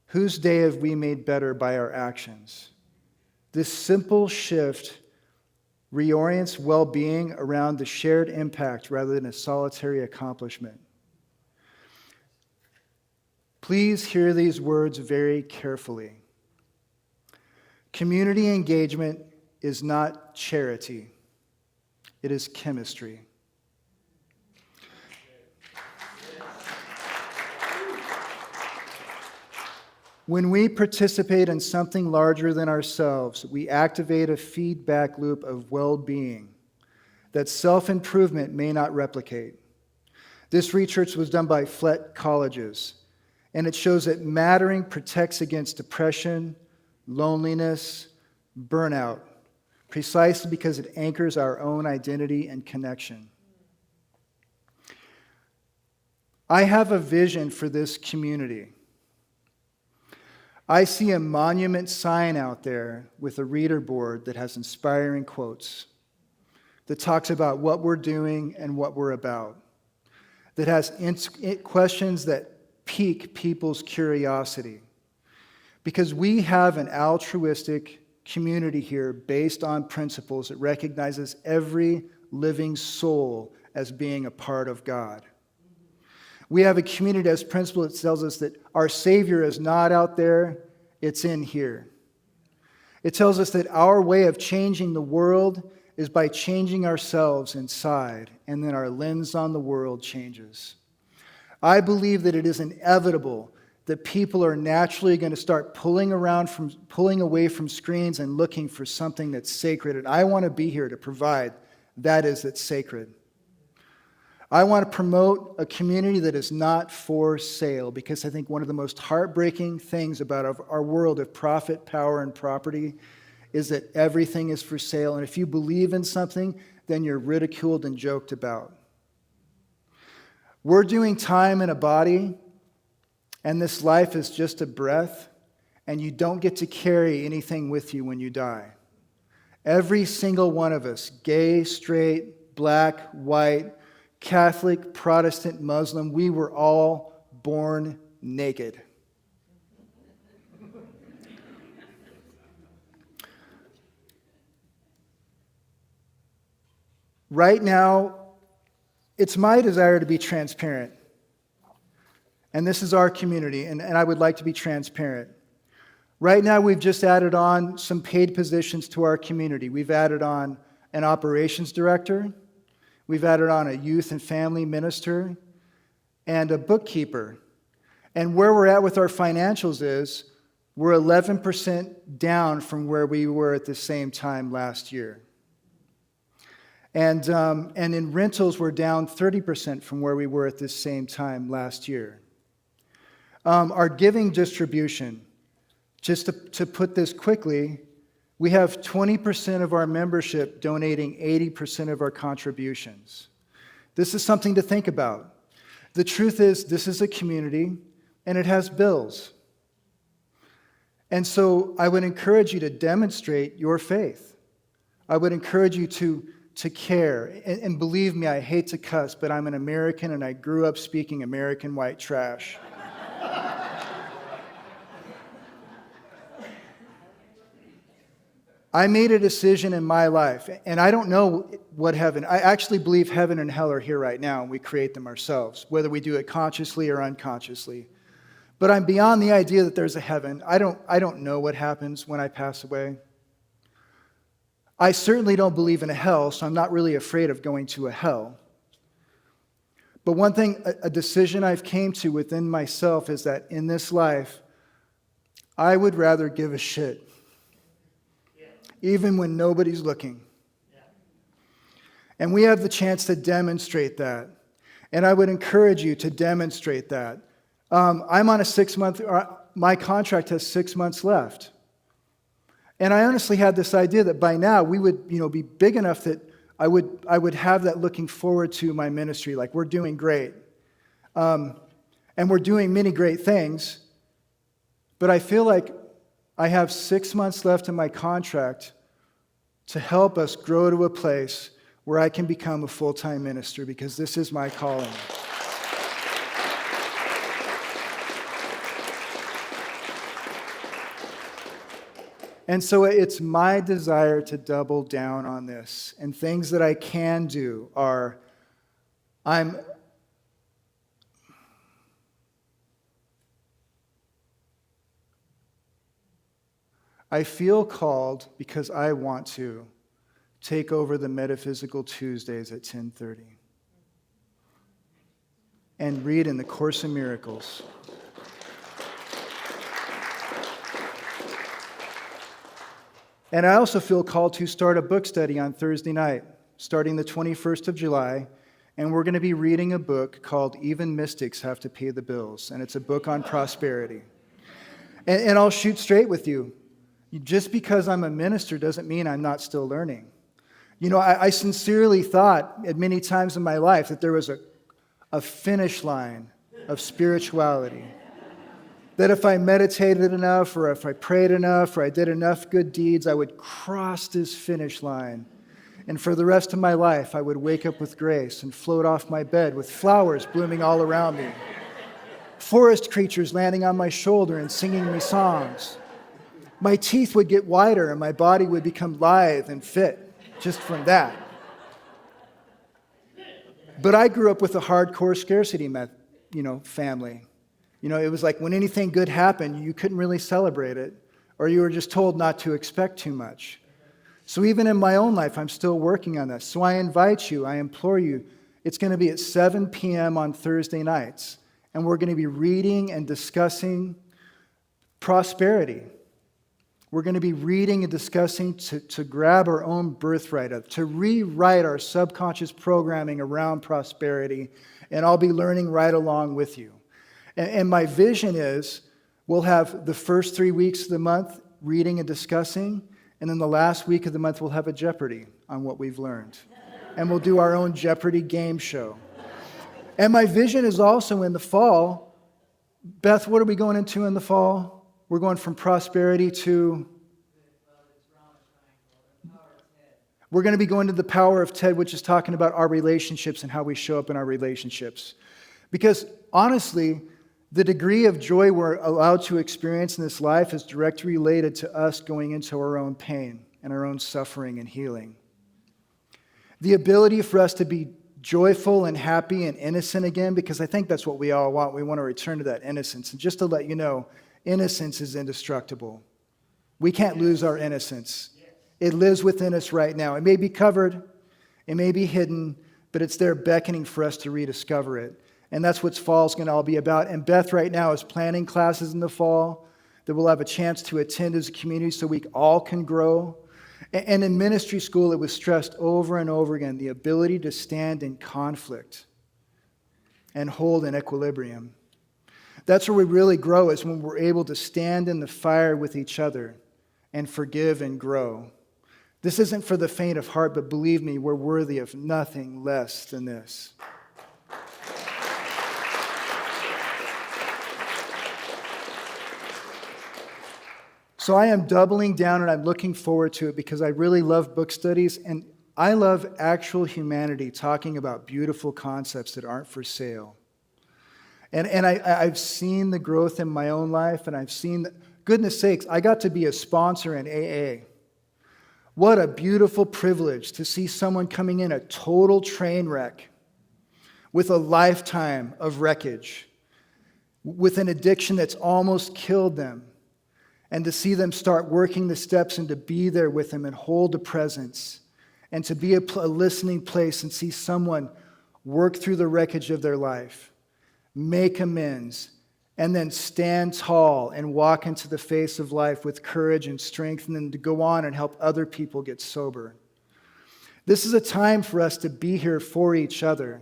whose day have we made better by our actions? This simple shift reorients well-being around the shared impact rather than a solitary accomplishment. Please hear these words very carefully. Community engagement is not charity. It is chemistry. When we participate in something larger than ourselves, we activate a feedback loop of well-being that self-improvement may not replicate. This research was done by Flett colleges, and it shows that mattering protects against depression, loneliness, burnout, precisely because it anchors our own identity and connection. I have a vision for this community. I see a monument sign out there with a reader board that has inspiring quotes, that talks about what we're doing and what we're about, that has questions that pique people's curiosity. Because we have an altruistic community here based on principles that recognizes every living soul as being a part of God. We have a community as principle that tells us that our Savior is not out there, it's in here. It tells us that our way of changing the world is by changing ourselves inside, and then our lens on the world changes. I believe that it is inevitable that people are naturally going to start pulling away from screens and looking for something that's sacred, and I want to be here to provide that is that's sacred. I want to promote a community that is not for sale, because I think one of the most heartbreaking things about our world of profit, power, and property is that everything is for sale. And if you believe in something, then you're ridiculed and joked about. We're doing time in a body, and this life is just a breath, and you don't get to carry anything with you when you die. Every single one of us, gay, straight, black, white, Catholic, Protestant, Muslim, we were all born naked. Right now, it's my desire to be transparent. And this is our community, and I would like to be transparent. Right now, we've just added on some paid positions to our community. We've added on an operations director. We've added on a youth and family minister and a bookkeeper. And where we're at with our financials is we're 11% down from where we were at the same time last year. And in rentals, we're down 30% from where we were at the same time last year. Our giving distribution, just to put this quickly, We have 20% of our membership donating 80% of our contributions. This is something to think about. The truth is, this is a community, and it has bills. And so I would encourage you to demonstrate your faith. I would encourage you to care. And believe me, I hate to cuss, but I'm an American, and I grew up speaking American white trash. I made a decision in my life, and I don't know what heaven, I actually believe heaven and hell are here right now, and we create them ourselves, whether we do it consciously or unconsciously. But I'm beyond the idea that there's a heaven. I don't know what happens when I pass away. I certainly don't believe in a hell, so I'm not really afraid of going to a hell. But one thing, a decision I've came to within myself is that in this life, I would rather give a shit. Even when nobody's looking. And we have the chance to demonstrate that. And I would encourage you to demonstrate that. I'm on a 6-month, my contract has 6 months left. And I honestly had this idea that by now we would, be big enough that I would have that looking forward to my ministry, like we're doing great. And we're doing many great things. But I feel like I have 6 months left in my contract to help us grow to a place where I can become a full-time minister, because this is my calling. And so it's my desire to double down on this. And things that I can do are, I feel called, because I want to, take over the Metaphysical Tuesdays at 10:30 and read in the Course in Miracles. And I also feel called to start a book study on Thursday night, starting the 21st of July, and we're going to be reading a book called Even Mystics Have to Pay the Bills, and it's a book on prosperity. And I'll shoot straight with you. Just because I'm a minister doesn't mean I'm not still learning. I sincerely thought at many times in my life that there was a finish line of spirituality. That if I meditated enough, or if I prayed enough, or I did enough good deeds, I would cross this finish line. And for the rest of my life, I would wake up with grace and float off my bed with flowers blooming all around me. Forest creatures landing on my shoulder and singing me songs. My teeth would get whiter and my body would become lithe and fit just from that. But I grew up with a hardcore scarcity family. It was like when anything good happened, you couldn't really celebrate it, or you were just told not to expect too much. So even in my own life, I'm still working on this. So I invite you, I implore you, it's going to be at 7 p.m. on Thursday nights, and we're going to be reading and discussing prosperity. We're going to be reading and discussing to grab our own birthright, to rewrite our subconscious programming around prosperity, and I'll be learning right along with you. And my vision is we'll have the first 3 weeks of the month reading and discussing, and then the last week of the month we'll have a Jeopardy on what we've learned. And we'll do our own Jeopardy game show. And my vision is also in the fall. Beth, what are we going into in the fall? We're going from prosperity to... We're going to be going to the power of TED, which is talking about our relationships and how we show up in our relationships. Because honestly, the degree of joy we're allowed to experience in this life is directly related to us going into our own pain and our own suffering and healing. The ability for us to be joyful and happy and innocent again, because I think that's what we all want. We want to return to that innocence. And just to let you know, innocence is indestructible. We can't lose our innocence. It lives within us right now. It may be covered, it may be hidden, but it's there beckoning for us to rediscover it. And that's what fall's going to all be about. And Beth right now is planning classes in the fall that we'll have a chance to attend as a community so we all can grow. And in ministry school, it was stressed over and over again, the ability to stand in conflict and hold in equilibrium. That's where we really grow, is when we're able to stand in the fire with each other and forgive and grow. This isn't for the faint of heart, but believe me, we're worthy of nothing less than this. So I am doubling down and I'm looking forward to it because I really love book studies and I love actual humanity talking about beautiful concepts that aren't for sale. And I've seen the growth in my own life and I've seen, goodness sakes, I got to be a sponsor in AA. What a beautiful privilege to see someone coming in a total train wreck with a lifetime of wreckage, with an addiction that's almost killed them. And to see them start working the steps and to be there with them and hold the presence and to be a listening place and see someone work through the wreckage of their life, make amends, and then stand tall and walk into the face of life with courage and strength and then to go on and help other people get sober. This is a time for us to be here for each other.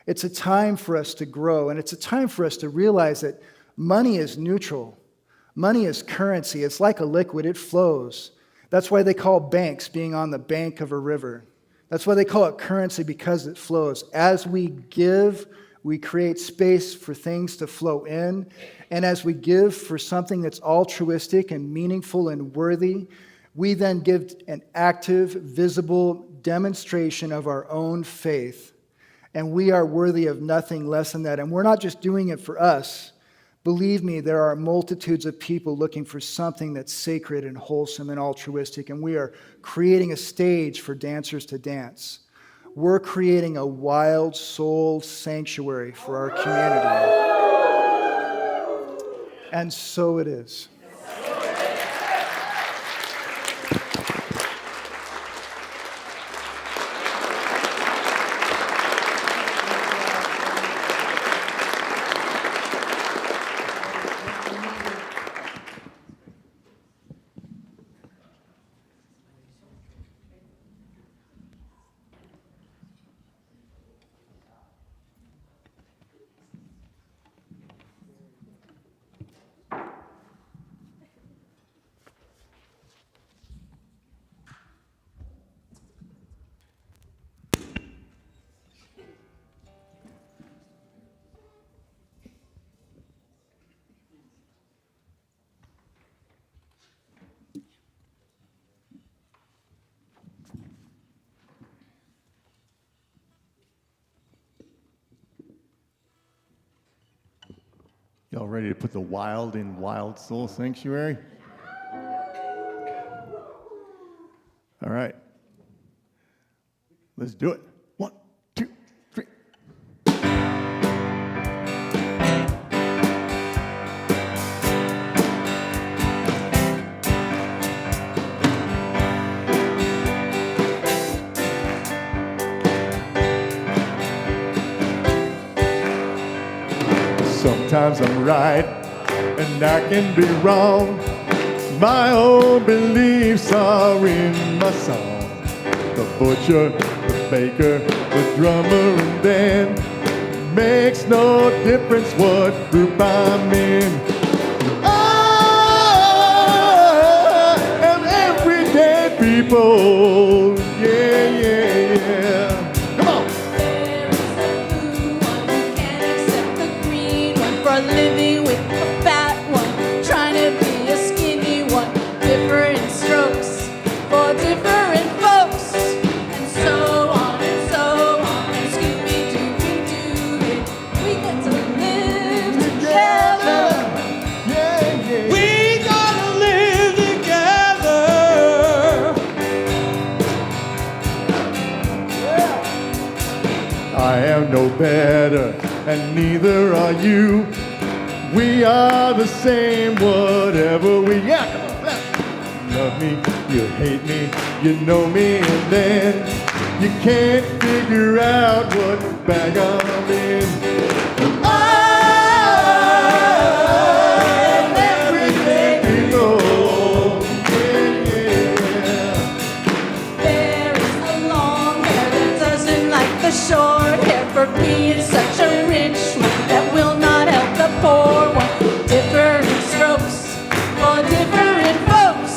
It's a time for us to grow, and it's a time for us to realize that money is neutral. Money is currency. It's like a liquid. It flows. That's why they call banks being on the bank of a river. That's why they call it currency, because it flows. As we give, we create space for things to flow in. And as we give for something that's altruistic and meaningful and worthy, we then give an active, visible demonstration of our own faith. And we are worthy of nothing less than that. And we're not just doing it for us. Believe me, there are multitudes of people looking for something that's sacred and wholesome and altruistic, and we are creating a stage for dancers to dance. We're creating a wild soul sanctuary for our community. And so it is. Y'all ready to put the wild in Wild Soul Sanctuary? All right. Let's do it. 1, 2, 3. Sometimes I'm right and I can be wrong. My own beliefs are in my song. The butcher, the baker, the drummer and band. Makes no difference what group I'm in. I am everyday people. Yeah, yeah, yeah. Come on. There is a blue one who can't accept the green one. For living with a fat one, trying to be a skinny one. Different strokes for different folks, and so on and so on. And Scooby-Dooby-Doo, we get to live together. Yeah, yeah. We gotta live together. I am no better, and neither are you. We are the same, whatever we are. Love me, you hate me, you know me, and then you can't figure out what bag I'm in. I am everyday people. Yeah, yeah. There is a long hair that doesn't like the short hair for being such a rich one that will not help the poor one. Different strokes for different folks,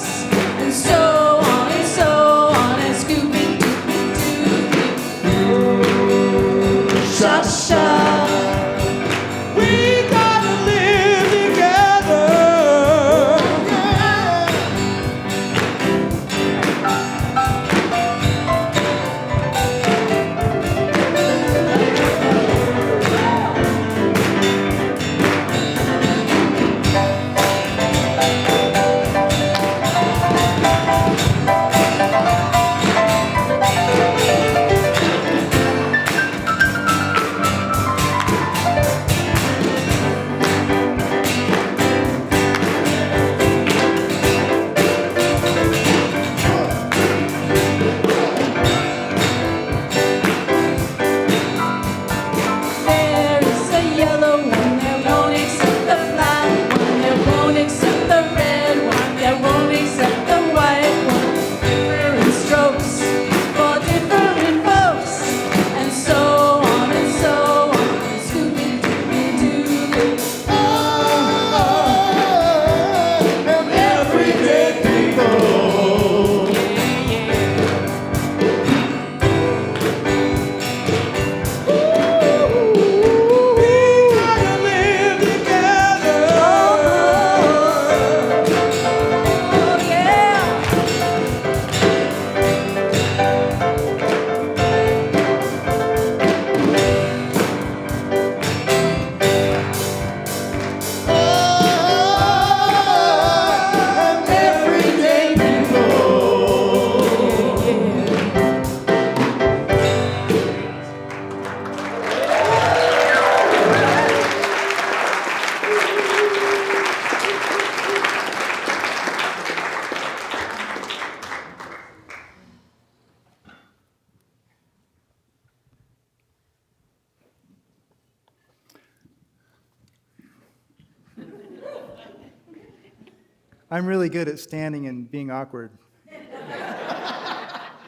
I'm really good at standing and being awkward.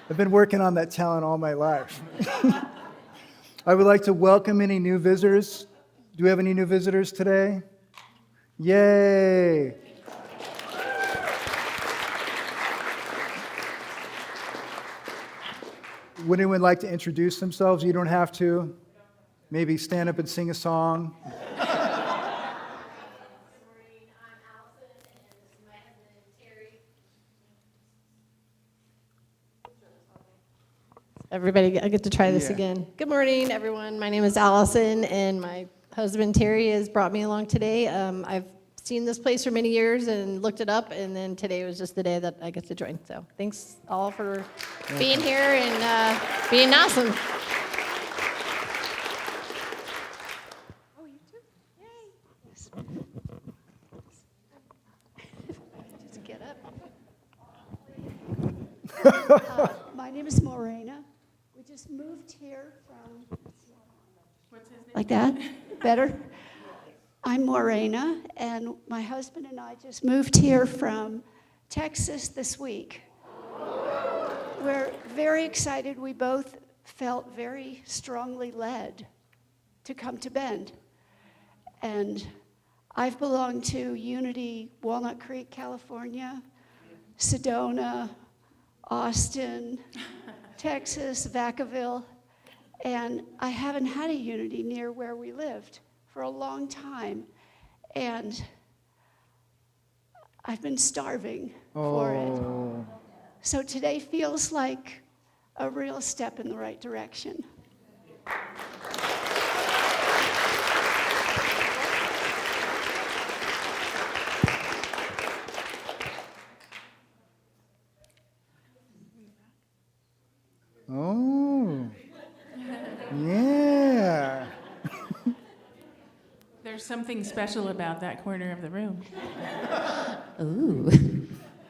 I've been working on that talent all my life. I would like to welcome any new visitors. Do we have any new visitors today? Yay! Would anyone like to introduce themselves? You don't have to. Maybe stand up and sing a song. Everybody, I get to try this Yeah. again. Good morning, everyone. My name is Allison, and my husband Terry has brought me along today. I've seen this place for many years and looked it up, and then today was just the day that I get to join. So thanks all for being here and being awesome. Oh, you too? Yay! Just get up. My name is Morena. We just moved here from, like that, better? I'm Morena, and my husband and I just moved here from Texas this week. We're very excited. We both felt very strongly led to come to Bend. And I've belonged to Unity, Walnut Creek, California, Sedona, Austin, Texas, Vacaville, and I haven't had a Unity near where we lived for a long time, and I've been starving for it. So today feels like a real step in the right direction. Oh, yeah. There's something special about that corner of the room. Ooh.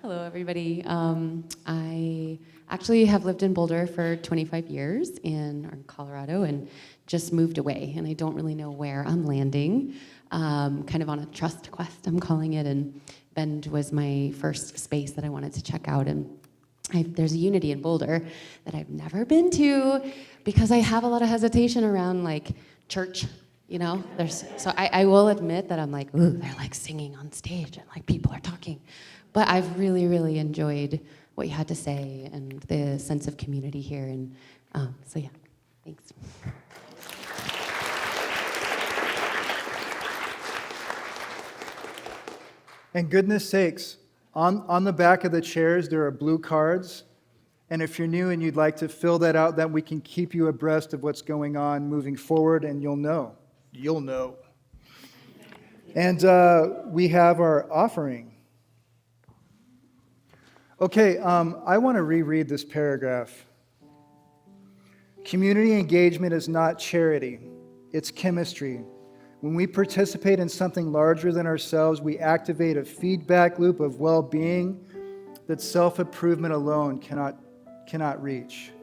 Hello, everybody. I actually have lived in Boulder for 25 years in Colorado and just moved away, and I don't really know where I'm landing. Kind of on a trust quest, I'm calling it, and Bend was my first space that I wanted to check out. And there's a Unity in Boulder that I've never been to because I have a lot of hesitation around like church, you know. So I will admit that I'm like, ooh, they're like singing on stage and like people are talking. But I've really, really enjoyed what you had to say and the sense of community here. And so yeah, thanks. And goodness sakes, on the back of the chairs, there are blue cards. And if you're new and you'd like to fill that out, then we can keep you abreast of what's going on moving forward, and you'll know. You'll know. And we have our offering. Okay, I want to reread this paragraph. Community engagement is not charity, it's chemistry. When we participate in something larger than ourselves, we activate a feedback loop of well-being that self-improvement alone cannot reach.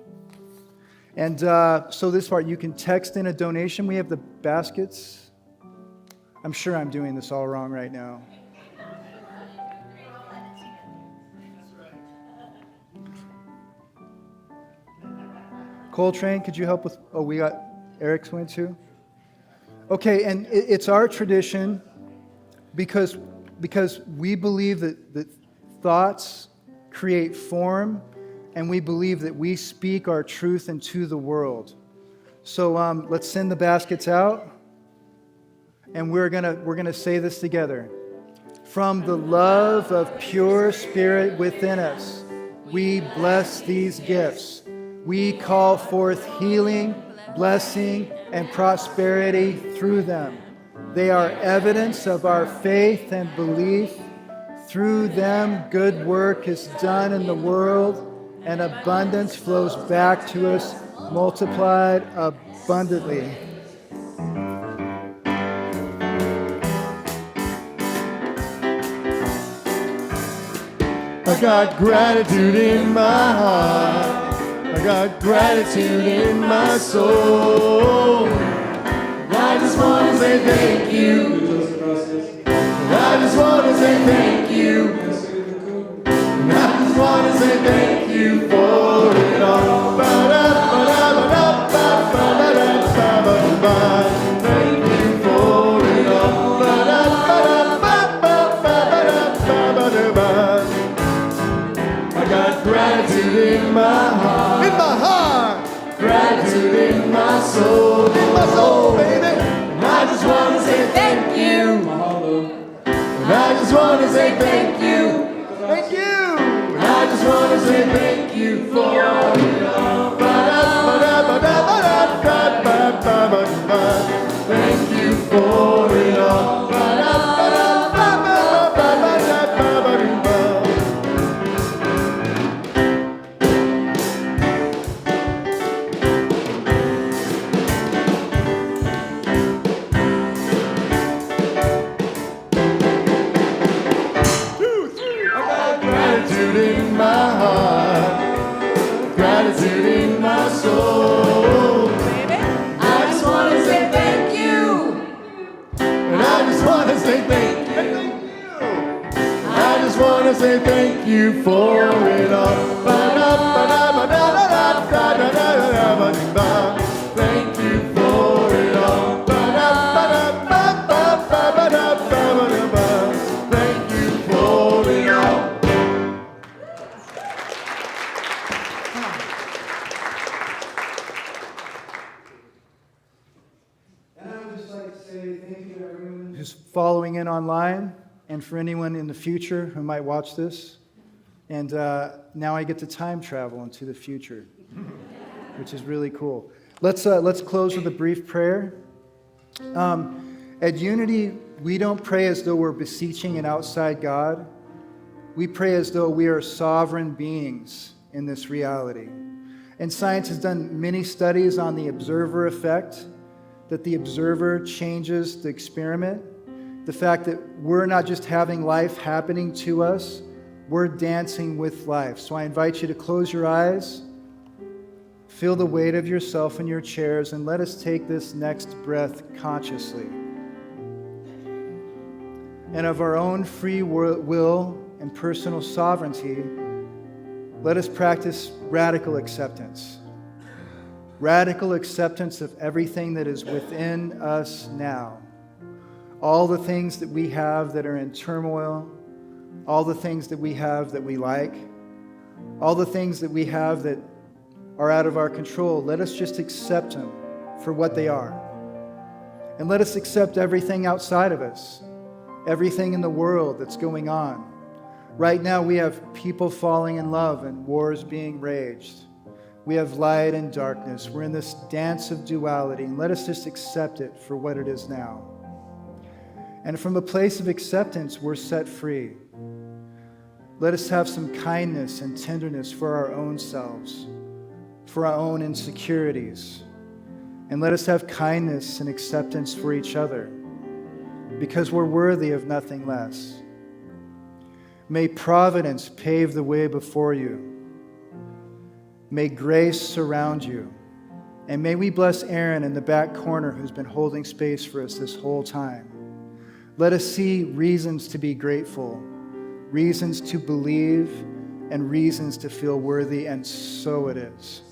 And so this part, you can text in a donation. We have the baskets. I'm sure I'm doing this all wrong right now. Coltrane, could you help with, we got Eric's one too? Okay, and it's our tradition because we believe that thoughts create form, and we believe that we speak our truth into the world. So let's send the baskets out, and we're gonna say this together. From the love of pure spirit within us, we bless these gifts. We call forth healing, blessing, and prosperity through them. They are evidence of our faith and belief. Through them, good work is done in the world, and abundance flows back to us, multiplied abundantly. I got gratitude in my heart. I got gratitude in my soul. I just want to say thank you. I just want to say thank you. say thank you for it all. Ba-da-ba-da-ba-da-ba-ba-da-ba-ba-ba. Thank you for it all. Ba-da-ba-da-ba-ba-ba-da-ba-ba-da-ba. I got gratitude in my heart. In my heart. Gratitude in my soul. In my soul, baby. And I just want to say thank you. And I just want to say thank you. Thank you. And I just want to say thank you for it all. Ba-da-ba-da-ba-da-ba-da-ba-ba-ba-ba-ba. Thank you for it all. Ba-da-ba-da-ba-ba-ba-ba-ba-ba-ba-ba. Gratitude in my heart, gratitude in my soul. I just want to say thank you, and I just want to say thank you. I just want to say thank you for it all. Ba-da-ba-da-ba-da-da-da-da-da-da-da-da-da-da. Thank you for it all. Ba-da-ba-da-ba-ba-da-ba-ba-da-ba. Thank you for it all. And I would just like to say thank you to everyone who's following in online, and for anyone in the future who might watch this. And now I get to time travel into the future, which is really cool. Let's close with a brief prayer. At Unity, we don't pray as though we're beseeching an outside God. We pray as though we are sovereign beings in this reality. And science has done many studies on the observer effect, that the observer changes the experiment. The fact that we're not just having life happening to us, we're dancing with life. So I invite you to close your eyes, feel the weight of yourself in your chairs, and let us take this next breath consciously. And of our own free will and personal sovereignty, let us practice radical acceptance. Radical acceptance of everything that is within us now. All the things that we have that are in turmoil, all the things that we have that we like, all the things that we have that are out of our control, let us just accept them for what they are. And let us accept everything outside of us, everything in the world that's going on. Right now we have people falling in love and wars being waged. We have light and darkness. We're in this dance of duality, and let us just accept it for what it is now. And from a place of acceptance, we're set free. Let us have some kindness and tenderness for our own selves, for our own insecurities. And let us have kindness and acceptance for each other, because we're worthy of nothing less. May providence pave the way before you. May grace surround you. And may we bless Aaron in the back corner who's been holding space for us this whole time. Let us see reasons to be grateful, reasons to believe, and reasons to feel worthy, and so it is.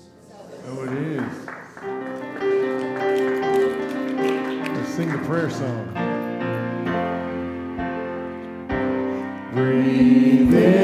So it is. Let's sing the prayer song. Breathe in.